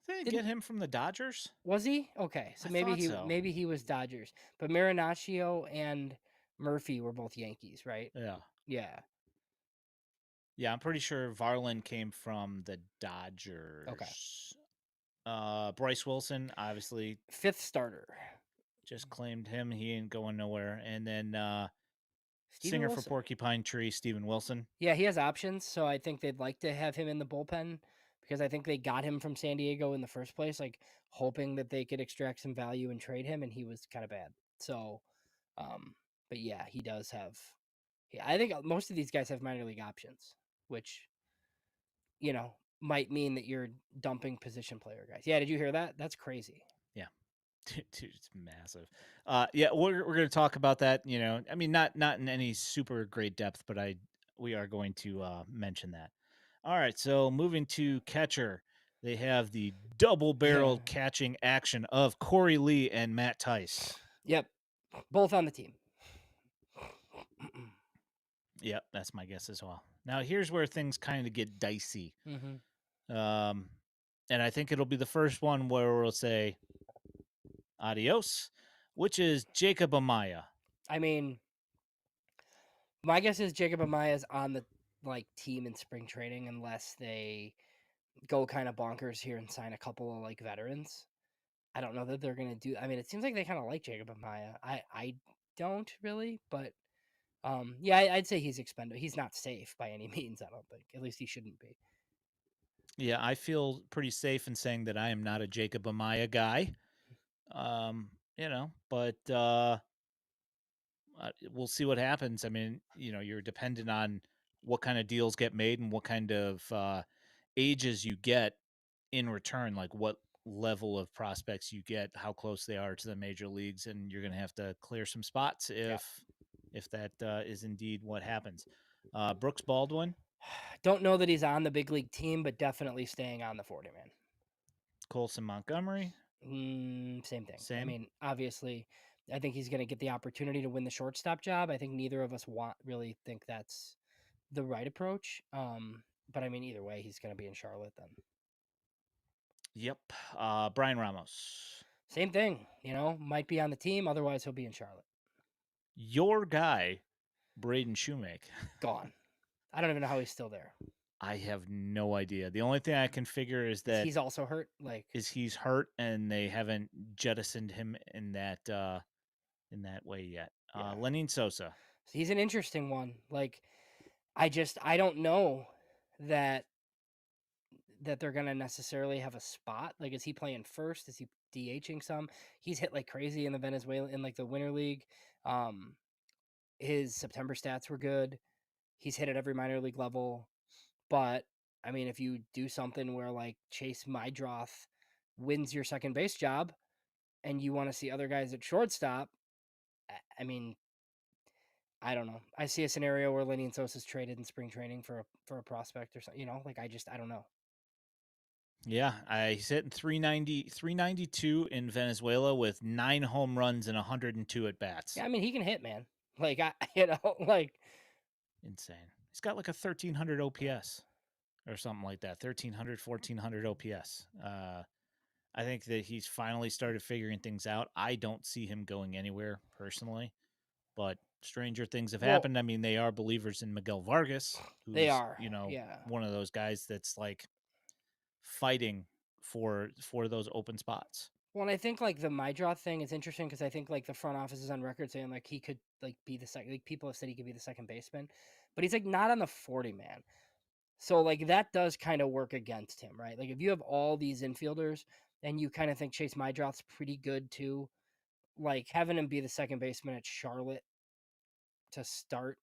Speaker 1: Did they get him from the Dodgers?
Speaker 2: Was he? Okay, so maybe he was Dodgers. But Marinaccio and Murphy were both Yankees, right?
Speaker 1: Yeah.
Speaker 2: Yeah.
Speaker 1: Yeah, I'm pretty sure Varland came from the Dodgers.
Speaker 2: Okay.
Speaker 1: Bryse Wilson, obviously,
Speaker 2: 5th starter.
Speaker 1: just claimed him. He ain't going nowhere. And then
Speaker 2: Steven
Speaker 1: for
Speaker 2: Wilson.
Speaker 1: Porcupine Tree, Steven Wilson.
Speaker 2: Yeah, he has options, so I think they'd like to have him in the bullpen because I think they got him from San Diego in the first place, like hoping that they could extract some value and trade him, and he was kind of bad. So, but yeah, he does have. Yeah, I think most of these guys have minor league options, which might mean that you're dumping position player guys. Yeah, did you hear that? That's crazy.
Speaker 1: Yeah. Dude, it's massive. Yeah, we're going to talk about that, I mean, not in any super great depth, but we are going to mention that. All right, so moving to catcher, they have the double-barreled catching action of Corey Lee and Matt Tice.
Speaker 2: Yep, both on the team.
Speaker 1: Yep, that's my guess as well. Now, here's where things kind of get dicey.
Speaker 2: Mm-hmm.
Speaker 1: And I think it'll be the first one where we'll say adios, which is Jacob Amaya.
Speaker 2: I mean, my guess is Jacob Amaya is on the team in spring training unless they go kind of bonkers here and sign a couple of veterans. I don't know that they're gonna do. I mean, it seems like they kind of like Jacob Amaya. I don't really, but yeah, I'd say he's expendable. He's not safe by any means. I don't think. At least he shouldn't be.
Speaker 1: Yeah, I feel pretty safe in saying that I am not a Jacob Amaya guy. But we'll see what happens. I mean, you're dependent on what kind of deals get made and what kind of ages you get in return, like what level of prospects you get, how close they are to the major leagues, and you're going to have to clear some spots if that is indeed what happens. Brooks Baldwin.
Speaker 2: Don't know that he's on the big league team, but definitely staying on the 40-man.
Speaker 1: Colson Montgomery.
Speaker 2: Same thing.
Speaker 1: Same.
Speaker 2: I mean, obviously, I think he's going to get the opportunity to win the shortstop job. I think neither of us really think that's the right approach. But I mean, either way, he's going to be in Charlotte then.
Speaker 1: Yep. Brian Ramos.
Speaker 2: Same thing. Might be on the team. Otherwise, he'll be in Charlotte.
Speaker 1: Your guy, Braden Shoemake.
Speaker 2: Gone. I don't even know how he's still there.
Speaker 1: I have no idea. The only thing I can figure is that
Speaker 2: he's also hurt.
Speaker 1: He's hurt, and they haven't jettisoned him in that way yet. Yeah. Lenin Sosa.
Speaker 2: He's an interesting one. I don't know that they're gonna necessarily have a spot. Is he playing first? Is he DHing some? He's hit like crazy in the Venezuela in the Winter League. His September stats were good. He's hit at every minor league level. But I mean, if you do something where Chase Mydroth wins your second base job and you want to see other guys at shortstop, I mean, I don't know. I see a scenario where Lenny and Sosa's traded in spring training for a prospect or something, I don't know.
Speaker 1: Yeah, he's hitting 392 in Venezuela with 9 home runs and 102 at bats.
Speaker 2: Yeah, I mean, he can hit, man.
Speaker 1: Insane. He's got a 1300 OPS or something like that. 1300, 1400 OPS. I think that he's finally started figuring things out. I don't see him going anywhere personally, but stranger things have happened. I mean, they are believers in Miguel Vargas, who's one of those guys that's fighting for those open spots.
Speaker 2: Well, I think like the Mydroth thing is interesting because I think like the front office is on record saying like he could like be the second. Like people have said he could be the second baseman, but he's like not on the 40 man. So like that does kind of work against him, right? Like if you have all these infielders and you kind of think Chase Mydroth's pretty good too, like having him be the second baseman at Charlotte to start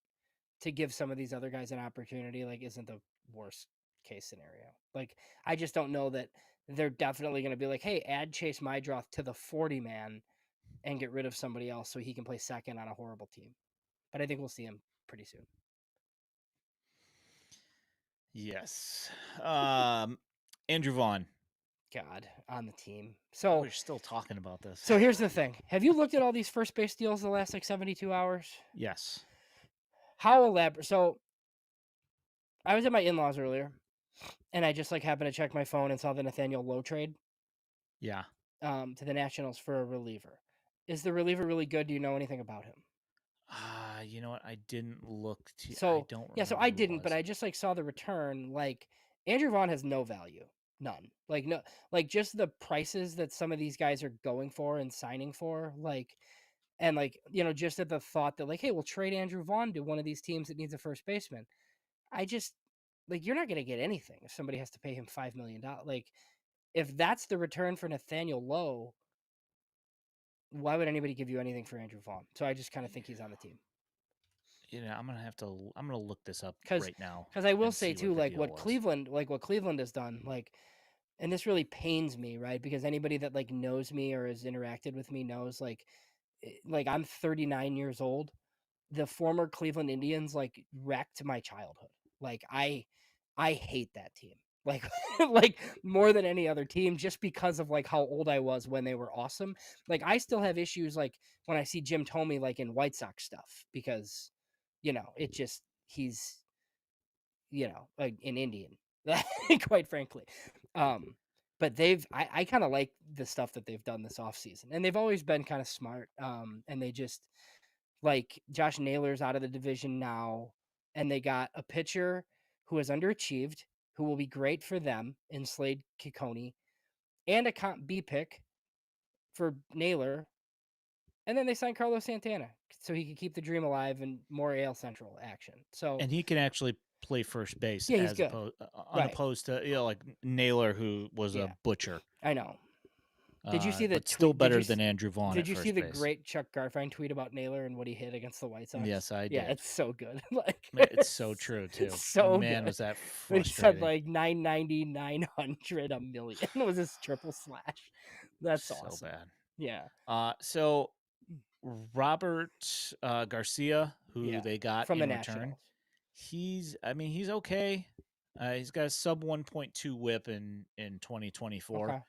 Speaker 2: to give some of these other guys an opportunity like isn't the worst case scenario. Like I just don't know that they're definitely going to be like, hey, add Chase Mydroth to the 40 man and get rid of somebody else so he can play second on a horrible team. But I think we'll see him pretty soon.
Speaker 1: Yes. Andrew Vaughn.
Speaker 2: God, on the team.
Speaker 1: Oh,
Speaker 2: So
Speaker 1: we're still talking about this.
Speaker 2: so here's the thing. Have you looked at all these first base deals the last like 72 hours?
Speaker 1: Yes.
Speaker 2: How elaborate? So I was at my in-laws earlier and I just like happened to check my phone and saw the Nathaniel Lowe trade
Speaker 1: Yeah.
Speaker 2: to the Nationals for a reliever. Is the reliever really good? Do you know anything about him?
Speaker 1: You know what? I didn't look to. I
Speaker 2: So
Speaker 1: don't
Speaker 2: yeah, so
Speaker 1: remember
Speaker 2: I
Speaker 1: who it
Speaker 2: didn't, but
Speaker 1: was.
Speaker 2: I just like saw the return. Like Andrew Vaughn has no value, none. Like no, like just the prices that some of these guys are going for and signing for, like, and like just at the thought that like, hey, we'll trade Andrew Vaughn to one of these teams that needs a first baseman. I just like you're not going to get anything if somebody has to pay him $5 million. Like if that's the return for Nathaniel Lowe, why would anybody give you anything for Andrew Vaughn? So I just kind of think he's on the team.
Speaker 1: I'm gonna have to. I'm gonna look this up
Speaker 2: because
Speaker 1: right now
Speaker 2: because I will
Speaker 1: and
Speaker 2: say
Speaker 1: see what
Speaker 2: too,
Speaker 1: the
Speaker 2: like
Speaker 1: deal
Speaker 2: what
Speaker 1: was.
Speaker 2: Cleveland has done, like, and this really pains me, right? Because anybody that like knows me or has interacted with me knows, like I'm 39 years old. The former Cleveland Indians like wrecked my childhood. Like I hate that team. Like like more than any other team just because of like how old I was when they were awesome. Like I still have issues like when I see Jim Thome like in White Sox stuff because it just he's like an Indian, quite frankly. But I kind of like the stuff that they've done this offseason. And they've always been kind of smart. And they just like Josh Naylor's out of the division now, and they got a pitcher who has underachieved, who will be great for them in Slade Kikoni, and a comp B pick for Naylor. And then they signed Carlos Santana so he could keep the dream alive and more AL Central action. So
Speaker 1: And he can actually play first base
Speaker 2: yeah, he's
Speaker 1: as
Speaker 2: good.
Speaker 1: opposed,
Speaker 2: Right.
Speaker 1: unopposed to like Naylor, who was a
Speaker 2: Yeah,
Speaker 1: butcher.
Speaker 2: I know. Did you see the
Speaker 1: But still
Speaker 2: tweet?
Speaker 1: better than Andrew Vaughn
Speaker 2: Did
Speaker 1: at
Speaker 2: you see
Speaker 1: first
Speaker 2: the
Speaker 1: base.
Speaker 2: great Chuck Garfien tweet about Naylor and what he hit against the White Sox?
Speaker 1: Yes, I
Speaker 2: Yeah,
Speaker 1: did.
Speaker 2: it's so good. Like
Speaker 1: It's so true
Speaker 2: it's
Speaker 1: too.
Speaker 2: so
Speaker 1: Man,
Speaker 2: good.
Speaker 1: was that
Speaker 2: When he said
Speaker 1: frustrating?
Speaker 2: like 990, 900, a million was his triple slash. That's
Speaker 1: So
Speaker 2: awesome.
Speaker 1: bad.
Speaker 2: Yeah.
Speaker 1: So Robert Garcia, who
Speaker 2: Yeah.
Speaker 1: they got
Speaker 2: From the
Speaker 1: in return,
Speaker 2: Nationals.
Speaker 1: he's okay. He's got a sub 1.2 WHIP in 2024.
Speaker 2: Okay.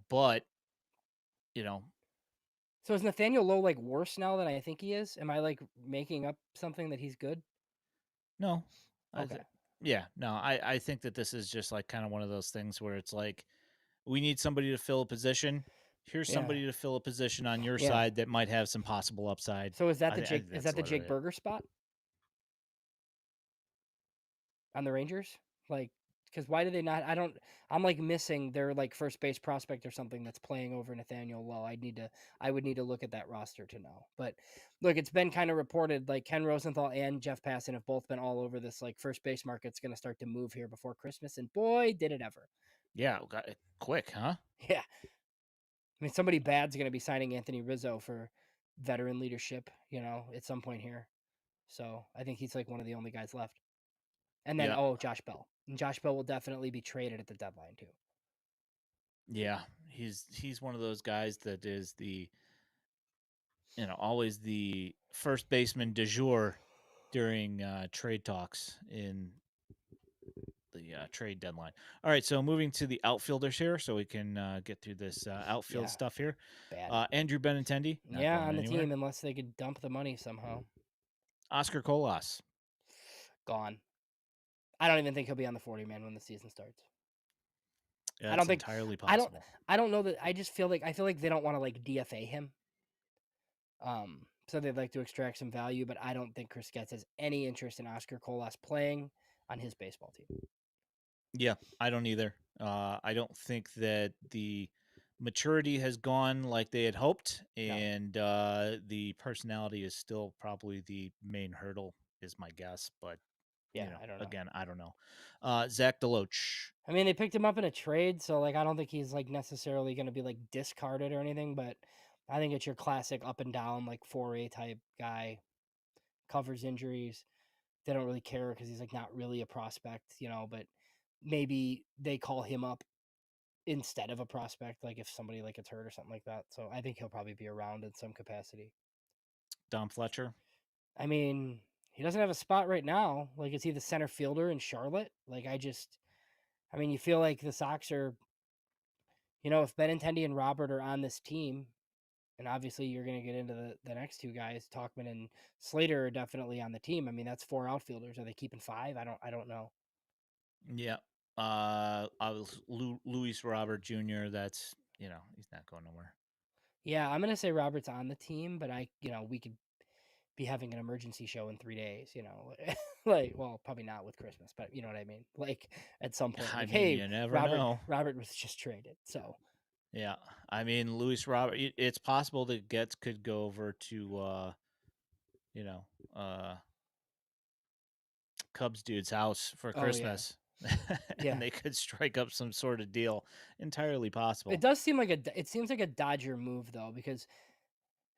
Speaker 1: But you know,
Speaker 2: So is Nathaniel Lowe like worse now than I think he is? Am I like making up something that he's good?
Speaker 1: no,
Speaker 2: Okay.
Speaker 1: yeah, no. I think that this is just like kind of one of those things where it's like we need somebody to fill a position. Here's
Speaker 2: Yeah.
Speaker 1: somebody to fill a position on your
Speaker 2: Yeah.
Speaker 1: side that might have some possible upside.
Speaker 2: So is that
Speaker 1: I think that's
Speaker 2: the Jake
Speaker 1: literally it.
Speaker 2: Berger spot on the Rangers? Like, because why do they not? I'm like missing their like first base prospect or something that's playing over Nathaniel Lowe. I would need to look at that roster to know. But look, it's been kind of reported like Ken Rosenthal and Jeff Passan have both been all over this. Like first base market's going to start to move here before Christmas, and boy, did it ever.
Speaker 1: Yeah, got it quick, huh?
Speaker 2: Yeah, I mean somebody bad's going to be signing Anthony Rizzo for veteran leadership, at some point here. So I think he's like one of the only guys left. And then
Speaker 1: Yeah,
Speaker 2: Josh Bell. And Josh Bell will definitely be traded at the deadline too.
Speaker 1: yeah. He's one of those guys that is the always the first baseman de jour during trade talks in the trade deadline. All right, so moving to the outfielders here, so we can get through this outfield
Speaker 2: Yeah,
Speaker 1: stuff here.
Speaker 2: bad.
Speaker 1: Andrew Benintendi, not
Speaker 2: Yeah,
Speaker 1: going
Speaker 2: on the
Speaker 1: anywhere.
Speaker 2: team unless they could dump the money somehow.
Speaker 1: Oscar Colas,
Speaker 2: Gone. I don't even think he'll be on the 40 man when the season starts. I don't
Speaker 1: that's
Speaker 2: think
Speaker 1: entirely
Speaker 2: I don't
Speaker 1: possible.
Speaker 2: I don't know that I just feel like they don't want to like DFA him. So they'd like to extract some value, but I don't think Chris Getz has any interest in Oscar Colas playing on his baseball team.
Speaker 1: Yeah, I don't either. I don't think that the maturity has gone like they had hoped,
Speaker 2: No.
Speaker 1: and the personality is still probably the main hurdle, is my guess. But
Speaker 2: Yeah, I don't know.
Speaker 1: again, I don't know. Zach DeLoach.
Speaker 2: I mean, they picked him up in a trade, so like I don't think he's like necessarily going to be like discarded or anything, but I think it's your classic up and down like 4A type guy, covers injuries. They don't really care because he's like not really a prospect, but maybe they call him up instead of a prospect, like if somebody like gets hurt or something like that. So I think he'll probably be around in some capacity.
Speaker 1: Dom Fletcher.
Speaker 2: I mean, he doesn't have a spot right now. Like, is he the center fielder in Charlotte? Like, I mean, you feel like the Sox are, if Benintendi and Robert are on this team, and obviously you're going to get into the next two guys, Talkman and Slater are definitely on the team. I mean, that's 4 outfielders. Are they keeping 5? I don't know.
Speaker 1: Yeah. Luis Robert Jr. That's he's not going nowhere.
Speaker 2: Yeah, I'm going to say Robert's on the team, but we could be having an emergency show in 3 days, like, well, probably not with Christmas, but you know what I mean? Like at some point,
Speaker 1: I
Speaker 2: like,
Speaker 1: mean,
Speaker 2: hey,
Speaker 1: you never
Speaker 2: Robert
Speaker 1: know.
Speaker 2: was just traded. So
Speaker 1: Yeah, I mean, Luis Robert. It's possible that Getz could go over to you know, uh, Cubs dude's house for
Speaker 2: oh yeah.
Speaker 1: Christmas,
Speaker 2: Yeah.
Speaker 1: and they could strike up some sort of deal. Entirely possible.
Speaker 2: It does seem like it seems like a Dodger move though, because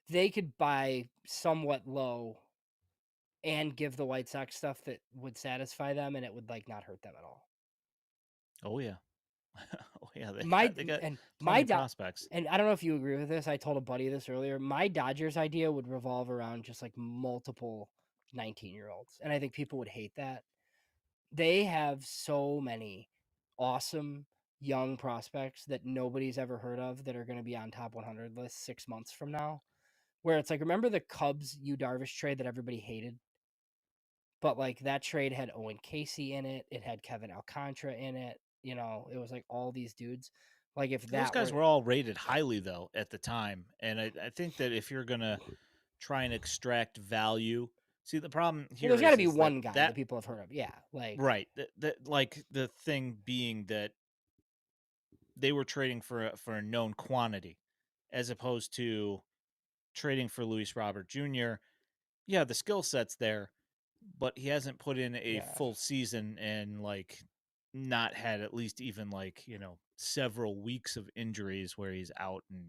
Speaker 2: they could buy somewhat low and give the White Sox stuff that would satisfy them and it would like not hurt them at all.
Speaker 1: Oh yeah, oh yeah.
Speaker 2: My
Speaker 1: They got
Speaker 2: and
Speaker 1: plenty
Speaker 2: my
Speaker 1: of prospects.
Speaker 2: and I don't know if you agree with this. I told a buddy this earlier. My Dodgers idea would revolve around just like multiple 19-year-olds. And I think people would hate that. They have so many awesome young prospects that nobody's ever heard of that are going to be on top 100 lists 6 months from now. Where it's like, remember the Cubs Yu Darvish trade that everybody hated? But like that trade had Owen Casey in it. It had Kevin Alcantara in it. It was like all these dudes. Like if
Speaker 1: Those
Speaker 2: that
Speaker 1: guys
Speaker 2: were,
Speaker 1: were all rated highly though at the time, and I think that if you're gonna try and extract value, see the problem
Speaker 2: well,
Speaker 1: here
Speaker 2: there's got to be
Speaker 1: is that
Speaker 2: one guy that people have heard of. Yeah, like
Speaker 1: right, like the thing being that they were trading for a known quantity, as opposed to trading for Luis Robert Jr. Yeah, the skill set's there, but he hasn't put in a
Speaker 2: yeah.
Speaker 1: full season and like not had at least even like several weeks of injuries where he's out and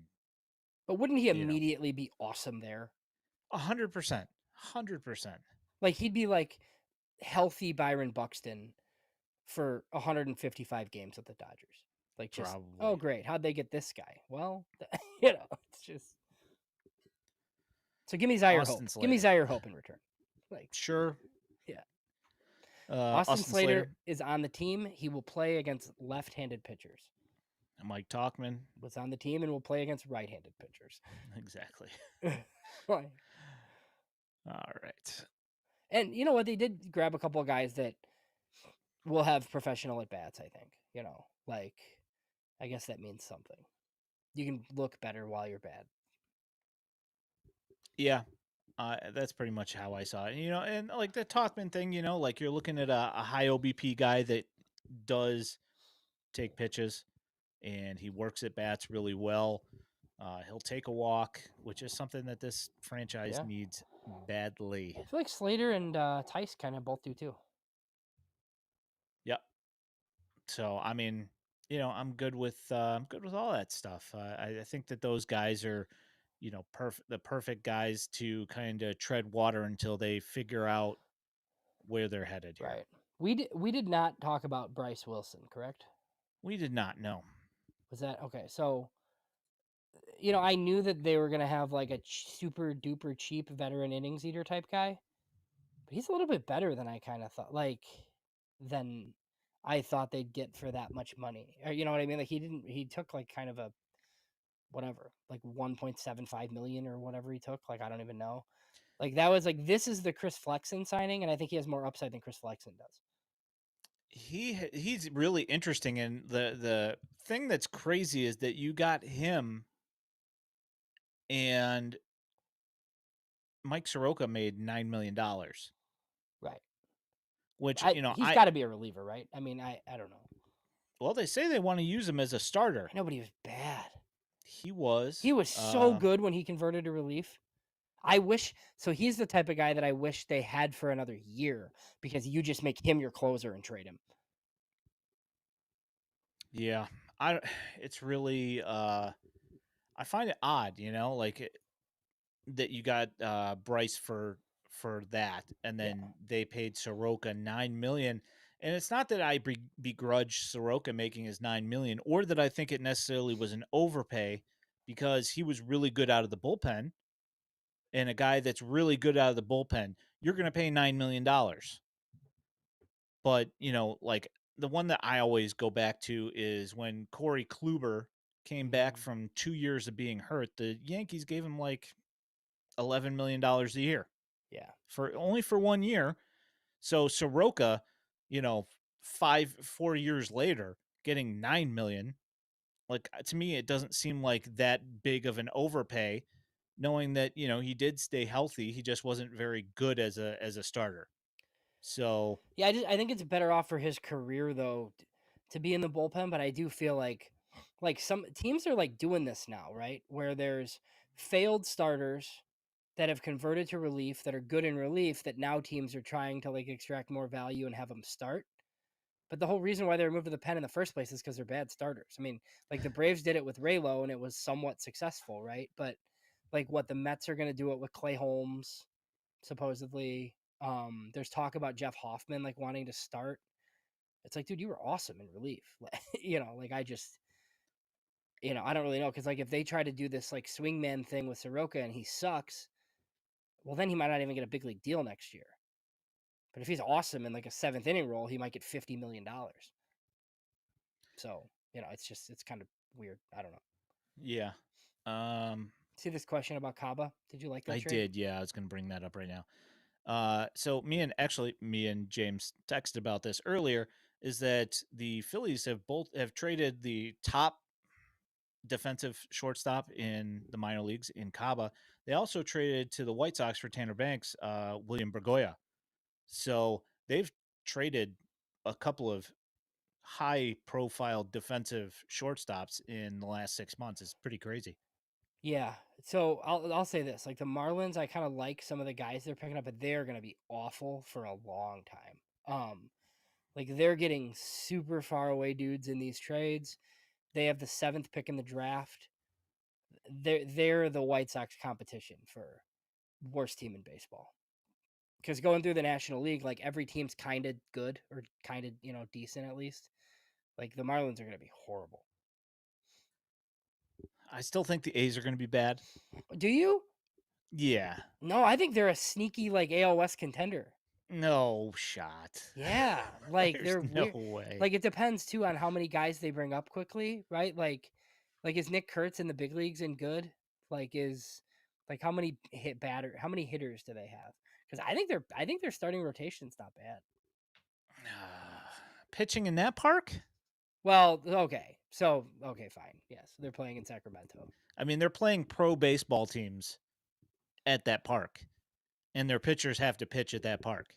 Speaker 2: But wouldn't he
Speaker 1: you know
Speaker 2: immediately be awesome there?
Speaker 1: 100%, 100%.
Speaker 2: Like he'd be like healthy Byron Buxton for 155 games with the Dodgers. Like just, oh
Speaker 1: Probably.
Speaker 2: great, how'd they get this guy? Well, it's just so give me Zaire
Speaker 1: Austin
Speaker 2: Hope. Give me
Speaker 1: Slater.
Speaker 2: Zaire Hope in return. Like,
Speaker 1: Sure.
Speaker 2: yeah. Austin
Speaker 1: Austin
Speaker 2: Slater
Speaker 1: Slater.
Speaker 2: is on the team. He will play against left-handed pitchers.
Speaker 1: Mike Talkman.
Speaker 2: Was on the team and will play against right-handed pitchers.
Speaker 1: Exactly.
Speaker 2: Right.
Speaker 1: All right.
Speaker 2: And you know what? They did grab a couple of guys that will have professional at bats, I think. Like I guess that means something. You can look better while you're bad.
Speaker 1: Yeah. That's pretty much how I saw it. And like the Talkman thing, like you're looking at a high OBP guy that does take pitches and he works at bats really well. He'll take a walk, which is something that this franchise
Speaker 2: Yeah.
Speaker 1: needs badly.
Speaker 2: I feel like Slater and Tice kind of both do too.
Speaker 1: Yep. So I mean, I'm good with all that stuff. I think that those guys are, the perfect guys to kind of tread water until they figure out where they're headed here.
Speaker 2: Right. We did not talk about Bryse Wilson, correct?
Speaker 1: We did not know.
Speaker 2: Was that okay? So, I knew that they were gonna have like a super duper cheap veteran innings eater type guy, but he's a little bit better than I kind of thought. Like, than I thought they'd get for that much money. Or you know what I mean? Like he took like kind of a whatever, like 1.75 million or whatever he took. Like I don't even know. Like that was like this is the Chris Flexen signing, and I think he has more upside than Chris Flexen does.
Speaker 1: He's really interesting, and the thing that's crazy is that you got him and Mike Soroka made $9 million.
Speaker 2: Right.
Speaker 1: Which
Speaker 2: He's got to be a reliever, right? I mean, I don't know.
Speaker 1: Well, they say they want to use him as a starter.
Speaker 2: I know, but he was bad.
Speaker 1: He was.
Speaker 2: He was so good when he converted to relief. I wish so. He's the type of guy that I wish they had for another year because you just make him your closer and trade him.
Speaker 1: Yeah. I it's really I find it odd, that you got Bryce for that, and
Speaker 2: Yeah.
Speaker 1: then they paid Soroka 9 million. And it's not that I begrudge Soroka making his 9 million, or that I think it necessarily was an overpay, because he was really good out of the bullpen, and a guy that's really good out of the bullpen, you're going to pay $9 million. But like the one that I always go back to is when Corey Kluber came back from 2 years of being hurt. The Yankees gave him like $11 million a year.
Speaker 2: Yeah.
Speaker 1: For only for 1 year. So Soroka, 4 years later, getting 9 million. Like, to me, it doesn't seem like that big of an overpay, knowing that he did stay healthy. He just wasn't very good as a starter. So
Speaker 2: Yeah, I think it's better off for his career though to be in the bullpen, but I do feel like some teams are like doing this now, right? Where there's failed starters that have converted to relief that are good in relief that now teams are trying to like extract more value and have them start. But the whole reason why they were moved to the pen in the first place is because they're bad starters. I mean, like the Braves did it with Raylo and it was somewhat successful, right? But like what the Mets are going to do it with Clay Holmes, supposedly. There's talk about Jeff Hoffman like wanting to start. It's like, dude, you were awesome in relief. Like I just, I don't really know because like if they try to do this like swingman thing with Soroka and he sucks, well then he might not even get a big league deal next year. But if he's awesome in like a seventh inning role, he might get $50 million. So it's kind of weird. I don't know.
Speaker 1: yeah,
Speaker 2: See this question about Kaba? Did you like that
Speaker 1: I
Speaker 2: trade?
Speaker 1: did. Yeah, I was going to bring that up right now. So me and James texted about this earlier. Is that the Phillies have traded the top defensive shortstop in the minor leagues in Kaba. They also traded to the White Sox for Tanner Banks, William Bergoya. So they've traded a couple of high profile defensive shortstops in the last 6 months. It's pretty crazy.
Speaker 2: Yeah. So I'll say this: like the Marlins, I kind of like some of the guys they're picking up, but they're going to be awful for a long time. Like they're getting super far away dudes in these trades. They have the seventh pick in the draft. They're the White Sox competition for worst team in baseball. Because going through the National League, like every team's kind of good or kind of decent at least. Like the Marlins are going to be horrible.
Speaker 1: I still think the A's are going to be bad.
Speaker 2: Do you?
Speaker 1: Yeah.
Speaker 2: No, I think they're a sneaky like AL West contender.
Speaker 1: No shot.
Speaker 2: Yeah, like
Speaker 1: There's
Speaker 2: they're
Speaker 1: no
Speaker 2: weird.
Speaker 1: way.
Speaker 2: Like it depends too on how many guys they bring up quickly, right? Like is Nick Kurtz in the big leagues and good? Like is like how many hitters do they have? Because I think their starting rotation's not bad.
Speaker 1: Pitching in that park?
Speaker 2: Well, okay, so okay, fine, yes, they're playing in Sacramento.
Speaker 1: I mean, they're playing pro baseball teams at that park, and their pitchers have to pitch at that park.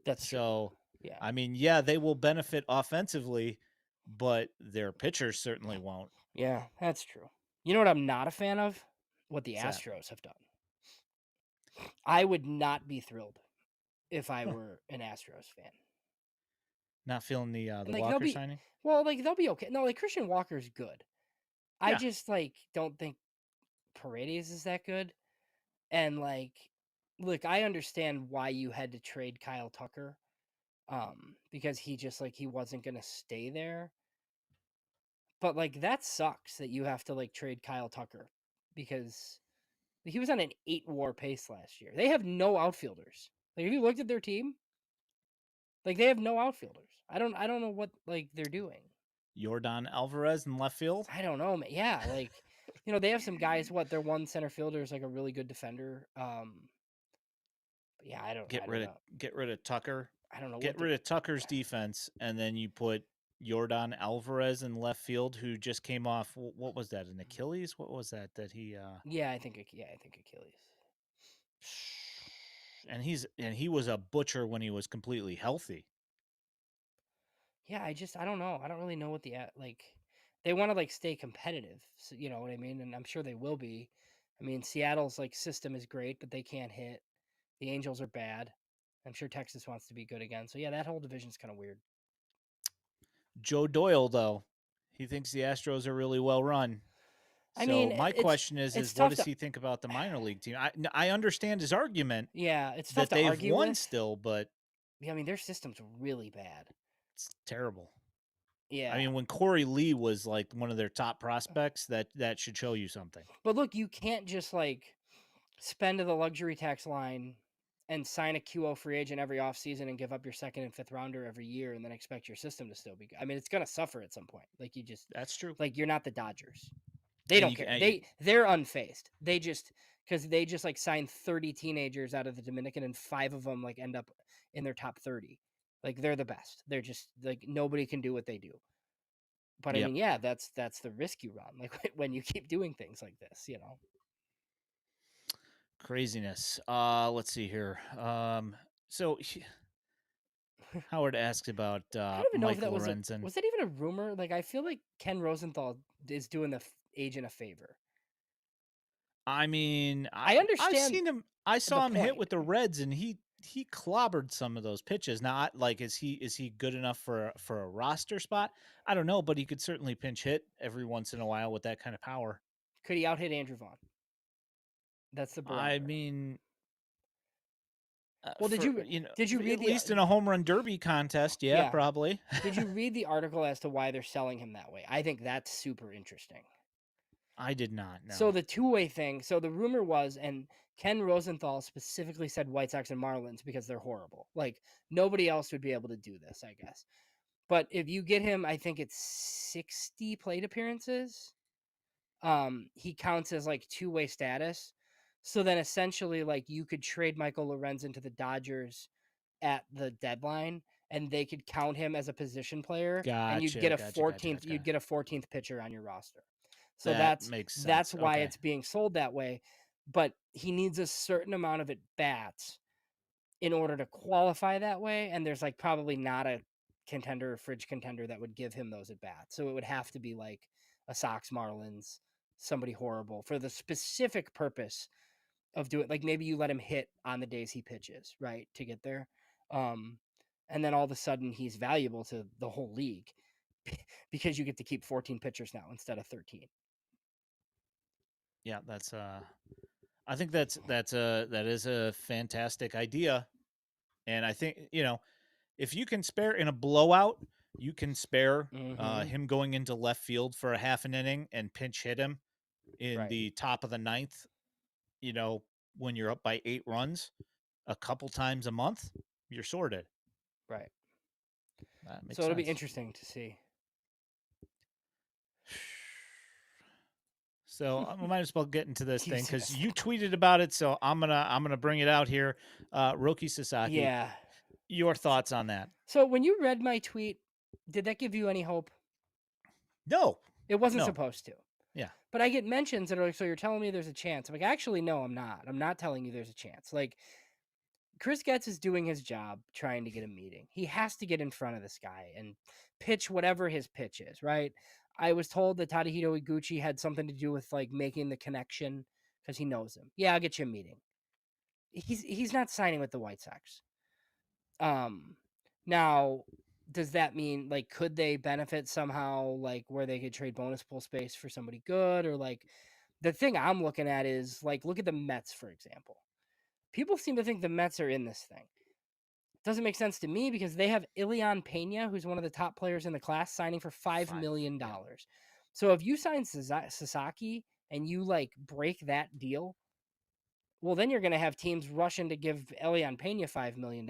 Speaker 2: That's true.
Speaker 1: So,
Speaker 2: Yeah,
Speaker 1: I mean, yeah, they will benefit offensively, but their pitchers certainly won't.
Speaker 2: yeah, that's true. You know what I'm not a fan of? What the
Speaker 1: What's that?
Speaker 2: Astros have done. I would not be thrilled if I were an Astros fan.
Speaker 1: Not feeling the
Speaker 2: And like
Speaker 1: Walker signing?
Speaker 2: they'll be okay. No, like Christian Walker's good. I
Speaker 1: Yeah.
Speaker 2: just like don't think Paredes is that good. And like look, I understand why you had to trade Kyle Tucker. Because he just like he wasn't gonna stay there. But like that sucks that you have to like trade Kyle Tucker because he was on an 8 WAR pace last year. They have no outfielders. Like have you looked at their team? Like they have no outfielders. I don't know what like they're doing.
Speaker 1: Yordan Alvarez in left field?
Speaker 2: I don't know, man. Yeah, like they have some guys. What their one center fielder is like a really good defender. But yeah,
Speaker 1: Get
Speaker 2: I don't
Speaker 1: rid of
Speaker 2: know.
Speaker 1: get rid of Tucker.
Speaker 2: I don't know what
Speaker 1: Get
Speaker 2: they're.
Speaker 1: rid of Tucker's defense, and then you put Yordan Alvarez in left field, who just came off, what was that, an Achilles? What was that he
Speaker 2: Yeah, I think Achilles.
Speaker 1: and he was a butcher when he was completely healthy.
Speaker 2: Yeah, I don't know. I don't really know what like. they want to like stay competitive. So, you know what I mean? And I'm sure they will be. I mean, Seattle's like system is great, but they can't hit. The Angels are bad. I'm sure Texas wants to be good again. So yeah, that whole division's kind of weird.
Speaker 1: Joe Doyle, though, he thinks the Astros are really well run.
Speaker 2: I
Speaker 1: So
Speaker 2: mean,
Speaker 1: my question is
Speaker 2: it's
Speaker 1: what
Speaker 2: tough
Speaker 1: does
Speaker 2: to
Speaker 1: he think about the minor league team? I understand his argument
Speaker 2: yeah, it's tough
Speaker 1: that
Speaker 2: to
Speaker 1: they've
Speaker 2: argue
Speaker 1: won
Speaker 2: with.
Speaker 1: still, but
Speaker 2: I mean, their system's really bad.
Speaker 1: it's terrible. I
Speaker 2: Yeah.
Speaker 1: mean, when Corey Lee was like one of their top prospects, that should show you something.
Speaker 2: But look, you can't just like spend the luxury tax line and sign a QO free agent every offseason and give up your second and fifth rounder every year and then expect your system to still be good. I mean, it's going to suffer at some point. Like you just
Speaker 1: That's true.
Speaker 2: like you're not the Dodgers. They
Speaker 1: And
Speaker 2: don't
Speaker 1: you
Speaker 2: care.
Speaker 1: can,
Speaker 2: They're unfazed. They just because they just like signed 30 teenagers out of the Dominican and 5 of them like end up in their top 30. Like they're the best. They're just like nobody can do what they do. But I
Speaker 1: yep.
Speaker 2: mean, yeah, that's the risk you run. Like when you keep doing things like this, you know.
Speaker 1: Craziness. Let's see here. So Howard asks about
Speaker 2: I don't even know if
Speaker 1: Mike
Speaker 2: that
Speaker 1: Lorenzen.
Speaker 2: was that even a rumor? Like I feel like Ken Rosenthal is doing the agent a favor.
Speaker 1: I mean,
Speaker 2: I
Speaker 1: I've
Speaker 2: understand
Speaker 1: seen him. I
Speaker 2: the
Speaker 1: saw him hit
Speaker 2: point.
Speaker 1: with the Reds, and he clobbered some of those pitches. Now, like, is he good enough for a roster spot? I don't know, but he could certainly pinch hit every once in a while with that kind of power.
Speaker 2: Could he out hit Andrew Vaughn? That's the
Speaker 1: I
Speaker 2: barometer.
Speaker 1: mean,
Speaker 2: Well,
Speaker 1: for
Speaker 2: did you
Speaker 1: at
Speaker 2: read the
Speaker 1: least in a home run derby contest, yeah,
Speaker 2: yeah?
Speaker 1: probably.
Speaker 2: Did you read the article as to why they're selling him that way? I think that's super interesting.
Speaker 1: I did not
Speaker 2: So
Speaker 1: know.
Speaker 2: the two-way thing. So the rumor was, and Ken Rosenthal specifically said White Sox and Marlins because they're horrible. Like nobody else would be able to do this, I guess. But if you get him, I think it's 60 plate appearances. He counts as like two-way status. So then essentially, like you could trade Michael Lorenzen to the Dodgers at the deadline, and they could count him as a position player, and
Speaker 1: Gotcha, gotcha, gotcha,
Speaker 2: you'd
Speaker 1: gotcha.
Speaker 2: get a 14th pitcher on your roster. So
Speaker 1: That makes
Speaker 2: that's
Speaker 1: sense.
Speaker 2: why
Speaker 1: Okay.
Speaker 2: it's being sold that way. But he needs a certain amount of at bats in order to qualify that way, and there's like probably not a contender, fridge contender that would give him those at bats. So it would have to be like a Sox Marlins, somebody horrible for the specific purpose of doing like maybe you let him hit on the days he pitches, right, to get there. Um and then all of a sudden he's valuable to the whole league because you get to keep 14 pitchers now instead of 13.
Speaker 1: Yeah, that's I think that is a fantastic idea. And I think, if you can spare in a blowout, you can spare
Speaker 2: Mm-hmm.
Speaker 1: him going into left field for a half an inning and pinch hit him in
Speaker 2: Right.
Speaker 1: the top of the ninth, you know, when you're up by 8 runs a couple times a month, you're sorted.
Speaker 2: Right.
Speaker 1: That
Speaker 2: So
Speaker 1: makes
Speaker 2: it'll be
Speaker 1: sense.
Speaker 2: interesting to see.
Speaker 1: So I might as well get into this thing
Speaker 2: Use it
Speaker 1: because
Speaker 2: as
Speaker 1: you tweeted about it. So I'm gonna bring it out here. Roki Sasaki,
Speaker 2: yeah.
Speaker 1: your thoughts on that?
Speaker 2: So when you read my tweet, did that give you any hope?
Speaker 1: No,
Speaker 2: It wasn't
Speaker 1: no,
Speaker 2: supposed to.
Speaker 1: yeah,
Speaker 2: But I get mentions that are like, so you're telling me there's a chance. I'm like, actually, no, I'm not. I'm not telling you there's a chance. Like, Chris Getz is doing his job trying to get a meeting. He has to get in front of this guy and pitch whatever his pitch is, right? I was told that Tadahito Iguchi had something to do with like making the connection because he knows him. Yeah, I'll get you a meeting. He's not signing with the White Sox. Um, now, does that mean like could they benefit somehow, like where they could trade bonus pool space for somebody good, or like the thing I'm looking at is like look at the Mets for example. People seem to think the Mets are in this thing. Doesn't make sense to me because they have Ilian Pena, who's one of the top players in the class, signing for $5 million.
Speaker 1: yeah,
Speaker 2: So if you sign Sasaki and you like break that deal, well, then you're going to have teams rushing to give Elian Pena $5 million,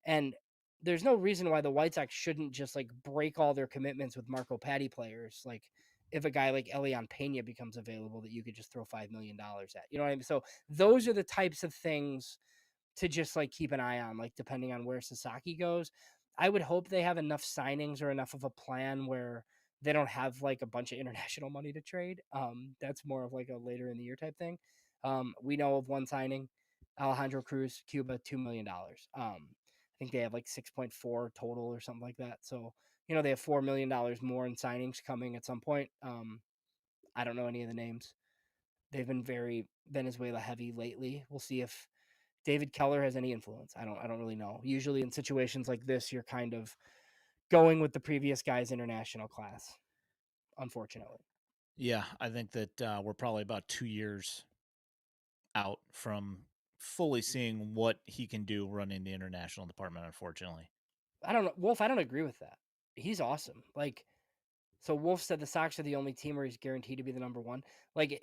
Speaker 2: and there's no reason why the White Sox shouldn't just like break all their commitments with Marco Patti players. Like, if a guy like Elian Pena becomes available, that you could just throw $5 million at. You know what I mean? So those are the types of things to just like keep an eye on, like depending on where Sasaki goes. I would hope they have enough signings or enough of a plan where they don't have like a bunch of international money to trade. That's more of like a later in the year type thing. We know of one signing, Alejandro Cruz, Cuba, $2 million. think they have like 6.4 total or something like that. So, they have $4 million more in signings coming at some point. I don't know any of the names. They've been very Venezuela heavy lately. We'll see if David Keller has any influence. I don't really know. Usually in situations like this, you're kind of going with the previous guy's international class, unfortunately.
Speaker 1: Yeah, I think that we're probably about 2 years out from fully seeing what he can do running the international department, unfortunately.
Speaker 2: I don't know. Wolf, I don't agree with that. He's awesome. Like, so Wolf said the Sox are the only team where he's guaranteed to be the number one. Like,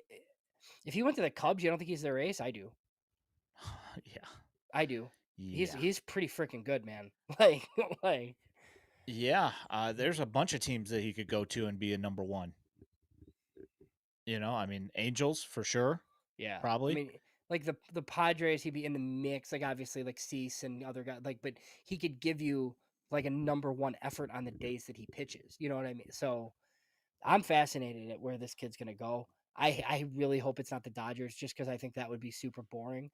Speaker 2: if he went to the Cubs, you don't think he's their ace? I do.
Speaker 1: Yeah.
Speaker 2: I do.
Speaker 1: Yeah.
Speaker 2: He's pretty freaking good, man. Like,
Speaker 1: Yeah, there's a bunch of teams that he could go to and be a number 1. I mean, Angels for sure,
Speaker 2: yeah. I
Speaker 1: probably.
Speaker 2: mean, like the Padres, he'd be in the mix. Like obviously, like Cease and other guys. Like, but he could give you like a number one effort on the days that he pitches. You know what I mean? So I'm fascinated at where this kid's gonna go. I really hope it's not the Dodgers, just because I think that would be super boring.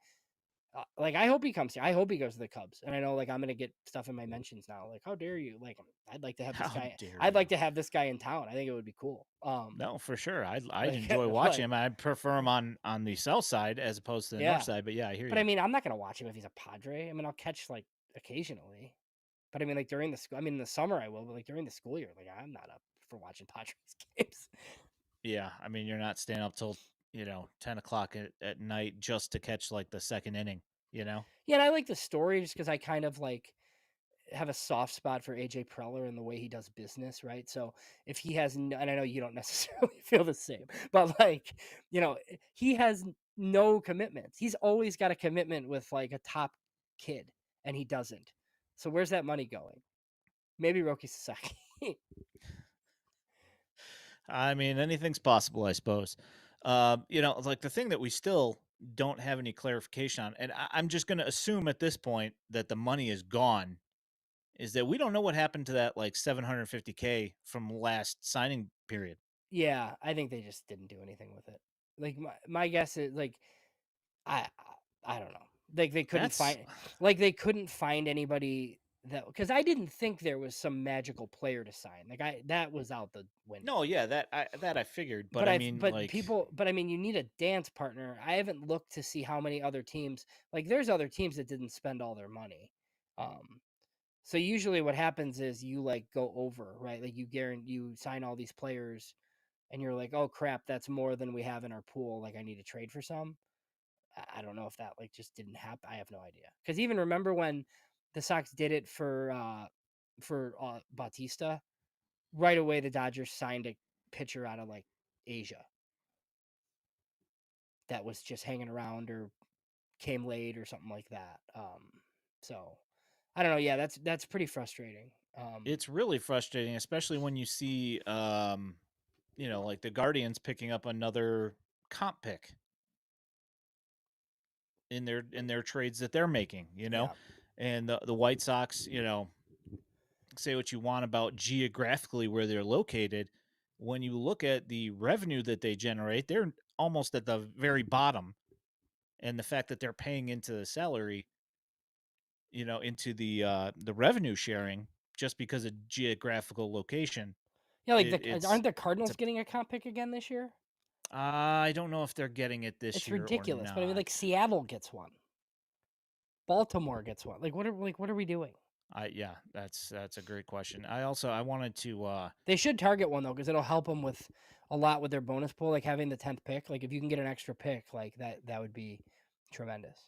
Speaker 2: Like I hope he comes here. I hope he goes to the Cubs. And I know like I'm gonna get stuff in my mentions now. Like, how dare you? Like I'd like to have this
Speaker 1: How
Speaker 2: guy.
Speaker 1: dare
Speaker 2: I'd like
Speaker 1: you?
Speaker 2: to have this guy in town. I think it would be cool.
Speaker 1: No, for sure. I'd
Speaker 2: Like
Speaker 1: enjoy watching
Speaker 2: like
Speaker 1: him. I prefer him on the south side as opposed to the north
Speaker 2: yeah.
Speaker 1: side. But yeah, I hear
Speaker 2: But I
Speaker 1: you.
Speaker 2: mean, I'm not gonna watch him if he's a Padre. I mean, I'll catch like occasionally. But I mean, like during the school. I mean, in the summer I will. But like during the school year, like I'm not up for watching Padres games.
Speaker 1: Yeah, I mean, you're not staying up till 10 o'clock at night just to catch like the second inning. You know.
Speaker 2: Yeah, and I like the story just because I kind of like have a soft spot for AJ Preller and the way he does business, right? So if he has, and I know you don't necessarily feel the same, but like, he has no commitments. He's always got a commitment with like a top kid, and he doesn't. So where's that money going? Maybe Roki Sasaki.
Speaker 1: I mean, anything's possible, I suppose. Like the thing that we still don't have any clarification on, and I'm just going to assume at this point that the money is gone, is that we don't know what happened to that like 750K from last signing period.
Speaker 2: Yeah, I think they just didn't do anything with it. Like my guess is like I I don't know. Like
Speaker 1: That's
Speaker 2: they couldn't find anybody that, because I didn't think there was some magical player to sign. Like that was out the window.
Speaker 1: no, yeah, that I figured, but I mean, like,
Speaker 2: But I mean, you need a dance partner. I haven't looked to see how many other teams. Like there's other teams that didn't spend all their money. Um, so usually what happens is you like go over, right? Like you sign all these players, and you're like, oh crap, that's more than we have in our pool. Like I need to trade for some. I don't know if that like just didn't happen. I have no idea. Because even remember when the Sox did it for Bautista, right away the Dodgers signed a pitcher out of like Asia that was just hanging around or came late or something like that. So I don't know. Yeah, that's pretty frustrating.
Speaker 1: it's really frustrating, especially when you see, like the Guardians picking up another comp pick in their trades that they're making,
Speaker 2: Yeah.
Speaker 1: and the White Sox, say what you want about geographically where they're located. When you look at the revenue that they generate, they're almost at the very bottom, and the fact that they're paying into the salary, into the revenue sharing just because of geographical location,
Speaker 2: Yeah, like
Speaker 1: it's
Speaker 2: aren't the
Speaker 1: it's a
Speaker 2: Cardinals getting a comp pick again this year?
Speaker 1: I don't know if they're getting it this
Speaker 2: It's
Speaker 1: year or
Speaker 2: ridiculous. But I mean,
Speaker 1: not.
Speaker 2: like Seattle gets one, Baltimore gets one. Like what are we doing?
Speaker 1: Yeah, that's a great question. I wanted to
Speaker 2: They should target one though, because it'll help them with a lot with their bonus pool, like having the 10th pick. Like if you can get an extra pick, like that would be tremendous.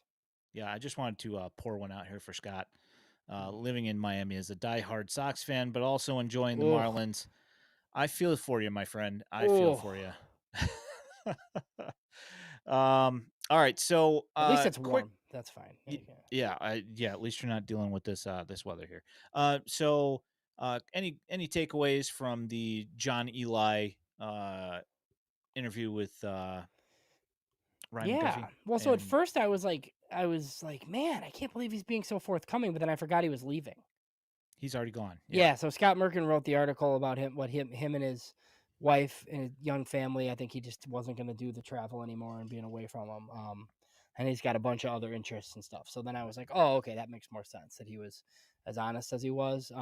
Speaker 1: yeah, I just wanted to pour one out here for Scott.
Speaker 2: Mm.
Speaker 1: Living in Miami as a diehard Sox fan, but also enjoying the
Speaker 2: Oh,
Speaker 1: Marlins. I feel for you, my friend. I feel
Speaker 2: oh.
Speaker 1: for you. All right. So,
Speaker 2: At least it's
Speaker 1: quick.
Speaker 2: warm. That's fine.
Speaker 1: Yeah. Yeah. At least you're not dealing with this weather here. So, any takeaways from the John Eli interview with Ryan
Speaker 2: Yeah.
Speaker 1: McGuffey?
Speaker 2: Well, so at
Speaker 1: And
Speaker 2: first I was like, man, I can't believe he's being so forthcoming. But then I forgot he was leaving.
Speaker 1: he's already gone. Yeah.
Speaker 2: Yeah. So Scott Merkin wrote the article about him and his wife and his young family. I think he just wasn't going to do the travel anymore and being away from them. and he's got a bunch of other interests and stuff. So then I was like, oh, okay, that makes more sense that he was as honest as he was.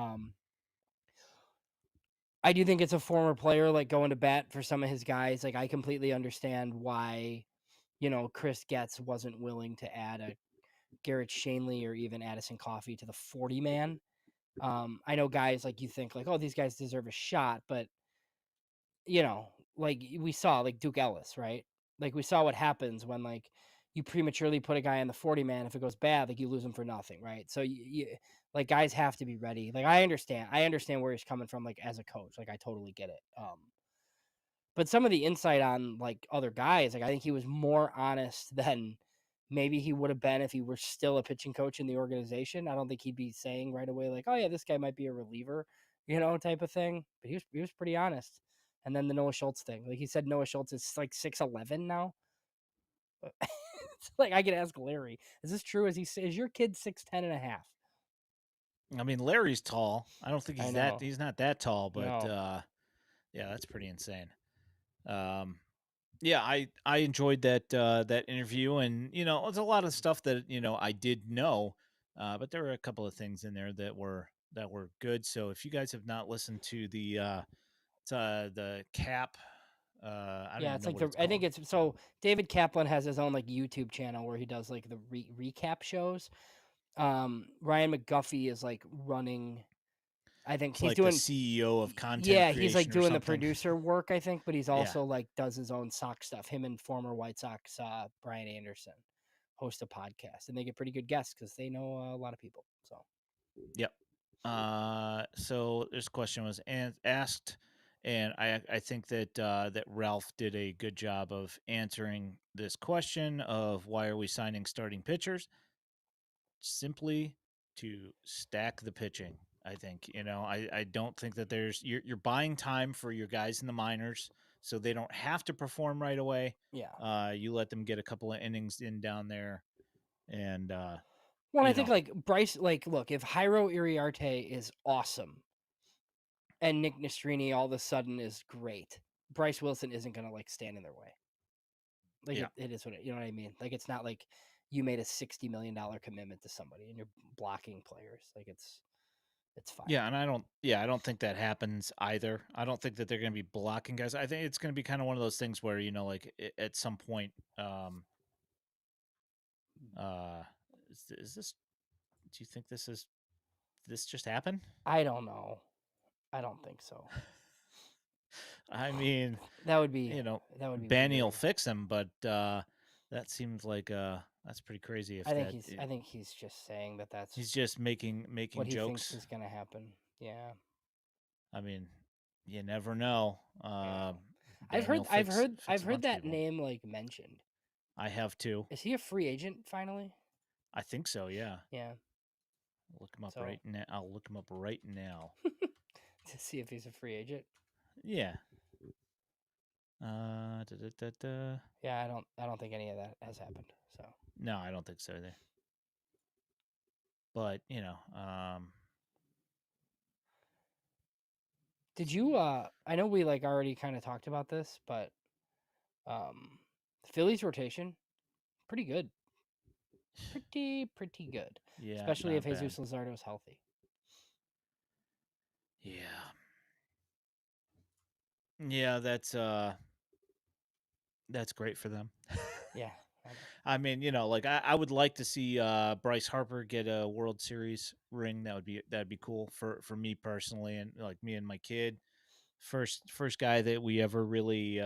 Speaker 2: I do think it's a former player like going to bat for some of his guys. Like I completely understand why, Chris Getz wasn't willing to add a Garrett Shanley or even Addison Coffey to the 40 man. I know guys like you think like, oh, these guys deserve a shot, but like we saw like Duke Ellis, right? Like we saw what happens when like you prematurely put a guy on the 40 man. If it goes bad, like you lose him for nothing, right? So you like guys have to be ready. Like I understand where he's coming from, like as a coach. Like I totally get it. But some of the insight on like other guys, like I think he was more honest than maybe he would have been if he were still a pitching coach in the organization. I don't think he'd be saying right away like, "Oh yeah, this guy might be a reliever," type of thing. But he was pretty honest. And then the Noah Schultz thing, like he said, Noah Schultz is like 6'11" now. It's like I could ask Larry, is this true? Is your kid 6'10" and a half?
Speaker 1: I mean, Larry's tall. I don't think
Speaker 2: I
Speaker 1: he's
Speaker 2: know.
Speaker 1: he's not that tall, but
Speaker 2: No.
Speaker 1: yeah, that's pretty insane. Yeah, I enjoyed that interview, and it's a lot of stuff that I did know, but there were a couple of things in there that were good. So if you guys have not listened to the cap, I don't
Speaker 2: Yeah,
Speaker 1: even
Speaker 2: it's
Speaker 1: know
Speaker 2: like
Speaker 1: what it's
Speaker 2: I think
Speaker 1: called.
Speaker 2: it's so David Kaplan has his own like YouTube channel where he does like the recap shows. Ryan McGuffey is like running. I think
Speaker 1: It's
Speaker 2: he's
Speaker 1: like the
Speaker 2: doing.
Speaker 1: CEO of content
Speaker 2: Yeah, he's like
Speaker 1: creation or
Speaker 2: doing the
Speaker 1: something.
Speaker 2: producer work, I think, but he's
Speaker 1: Yeah.
Speaker 2: also like does his own Sox stuff. Him and former White Sox Brian Anderson host a podcast, and they get pretty good guests because they know a lot of people. So
Speaker 1: Yep. So this question was asked, and I think that Ralph did a good job of answering this question of why are we signing starting pitchers? Simply to stack the pitching. I think I don't think that you're buying time for your guys in the minors, so they don't have to perform right away.
Speaker 2: yeah.
Speaker 1: You let them get a couple of innings in down there, and
Speaker 2: Well, I
Speaker 1: you
Speaker 2: think
Speaker 1: know,
Speaker 2: like Bryce, like look, if Jairo Iriarte is awesome and Nick Nastrini all of a sudden is great, Bryce Wilson isn't gonna like stand in their way. Like
Speaker 1: yeah.
Speaker 2: it is what you know what I mean. Like it's not like you made a $60 million commitment to somebody and you're blocking players. Like it's fine.
Speaker 1: Yeah, and I don't think that happens either. I don't think that they're going to be blocking guys. I think it's going to be kind of one of those things where like at some point, uh, is this? Do you think this just happened?
Speaker 2: I don't know. I don't think so.
Speaker 1: I mean,
Speaker 2: That would be
Speaker 1: Benny will
Speaker 2: weird.
Speaker 1: fix him, but that seems like that's pretty crazy. If
Speaker 2: I think he's just saying that that's
Speaker 1: he's just making
Speaker 2: what he thinks
Speaker 1: jokes.
Speaker 2: is gonna happen. Yeah.
Speaker 1: I mean, you never know.
Speaker 2: Yeah.
Speaker 1: Benny will fix
Speaker 2: I've
Speaker 1: a
Speaker 2: heard
Speaker 1: bunch of
Speaker 2: that
Speaker 1: people.
Speaker 2: name like mentioned.
Speaker 1: I have too.
Speaker 2: Is he a free agent finally?
Speaker 1: I think so. Yeah.
Speaker 2: Yeah.
Speaker 1: Look him up
Speaker 2: So
Speaker 1: right now. I'll look him up right now.
Speaker 2: to see if he's a free agent.
Speaker 1: Yeah. Da, da, da, da.
Speaker 2: Yeah, I don't think any of that has happened. So
Speaker 1: No, I don't think so either. But
Speaker 2: did you I know we like already kind of talked about this, but the Phillies rotation, pretty good. Pretty good.
Speaker 1: yeah,
Speaker 2: Especially if
Speaker 1: not bad.
Speaker 2: Jesus Luzardo is healthy.
Speaker 1: Yeah. Yeah, that's great for them.
Speaker 2: Yeah. I know.
Speaker 1: I mean, like I would like to see Bryce Harper get a World Series ring. That'd be cool for me personally, and like me and my kid. First guy that we ever really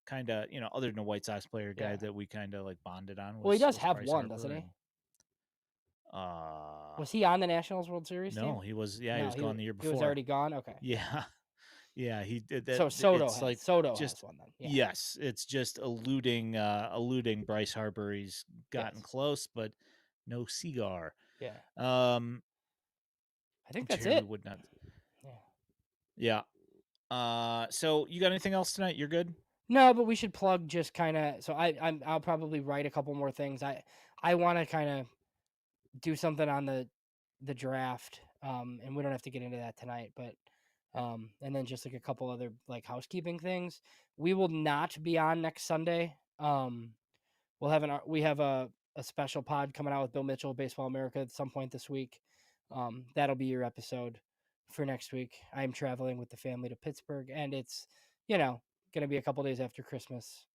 Speaker 1: kind of other than a White Sox player, guy
Speaker 2: Yeah.
Speaker 1: that we kind of like bonded on
Speaker 2: Well, he
Speaker 1: was
Speaker 2: does
Speaker 1: was
Speaker 2: have
Speaker 1: Bryce
Speaker 2: one, doesn't
Speaker 1: Harper.
Speaker 2: he?
Speaker 1: And
Speaker 2: Was he on the Nationals World Series
Speaker 1: no,
Speaker 2: team?
Speaker 1: he was, yeah, he
Speaker 2: No,
Speaker 1: was gone the year
Speaker 2: he was
Speaker 1: before.
Speaker 2: already gone. Okay.
Speaker 1: Yeah. Yeah, he did that.
Speaker 2: So
Speaker 1: It's like
Speaker 2: Soto has
Speaker 1: just
Speaker 2: one then. Yeah.
Speaker 1: yes, it's just eluding Bryce Harper. He's gotten
Speaker 2: Yes.
Speaker 1: close, but no cigar.
Speaker 2: Yeah.
Speaker 1: Um
Speaker 2: I think that's
Speaker 1: Jeremy
Speaker 2: it.
Speaker 1: would not.
Speaker 2: Yeah.
Speaker 1: Yeah. So you got anything else tonight? You're good?
Speaker 2: No, but we should plug just kind of. So I'll probably write a couple more things. I want to kind of do something on the draft. And we don't have to get into that tonight, but and then just like a couple other like housekeeping things. We will not be on next Sunday. we have a special pod coming out with Bill Mitchell, Baseball America, at some point this week. That'll be your episode for next week. I am traveling with the family to Pittsburgh, and it's going to be a couple days after Christmas.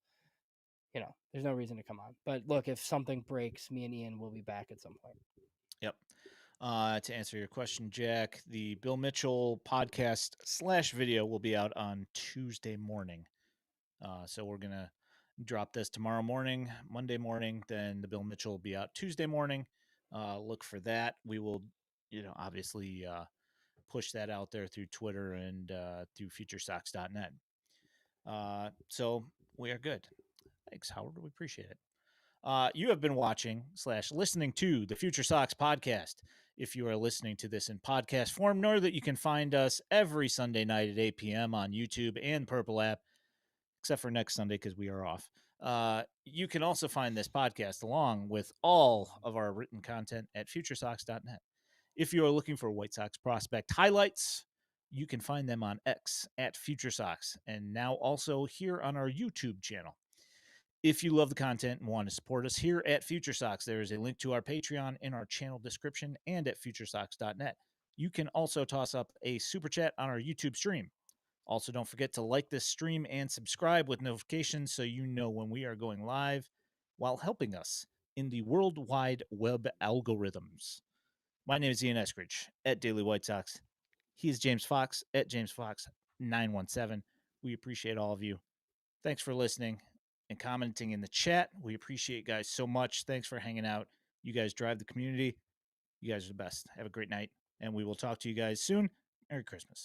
Speaker 2: There's no reason to come on. But look, if something breaks, me and Ian will be back at some point.
Speaker 1: Yep. To answer your question, Jack, the Bill Mitchell podcast / video will be out on Tuesday morning. So we're going to drop this tomorrow morning, Monday morning. Then the Bill Mitchell will be out Tuesday morning. Look for that. We will, obviously push that out there through Twitter and through FutureSox.net. So we are good. Thanks, Howard. We appreciate it. You have been watching / listening to the Future Sox podcast. If you are listening to this in podcast form, know that you can find us every Sunday night at 8 p.m. on YouTube and Purple app, except for next Sunday because we are off. You can also find this podcast along with all of our written content at FutureSox.net. If you are looking for White Sox prospect highlights, you can find them on X at FutureSox and now also here on our YouTube channel. If you love the content and want to support us here at FutureSox, there is a link to our Patreon in our channel description and at FutureSox.net. You can also toss up a super chat on our YouTube stream. Also, don't forget to like this stream and subscribe with notifications so you know when we are going live while helping us in the worldwide web algorithms. My name is Ian Eskridge at Daily White Sox. He is James Fox at JamesFox917. We appreciate all of you. Thanks for listening and commenting in the chat. We appreciate you guys so much. Thanks for hanging out. You guys drive the community. You guys are the best. Have a great night, and we will talk to you guys soon. Merry Christmas.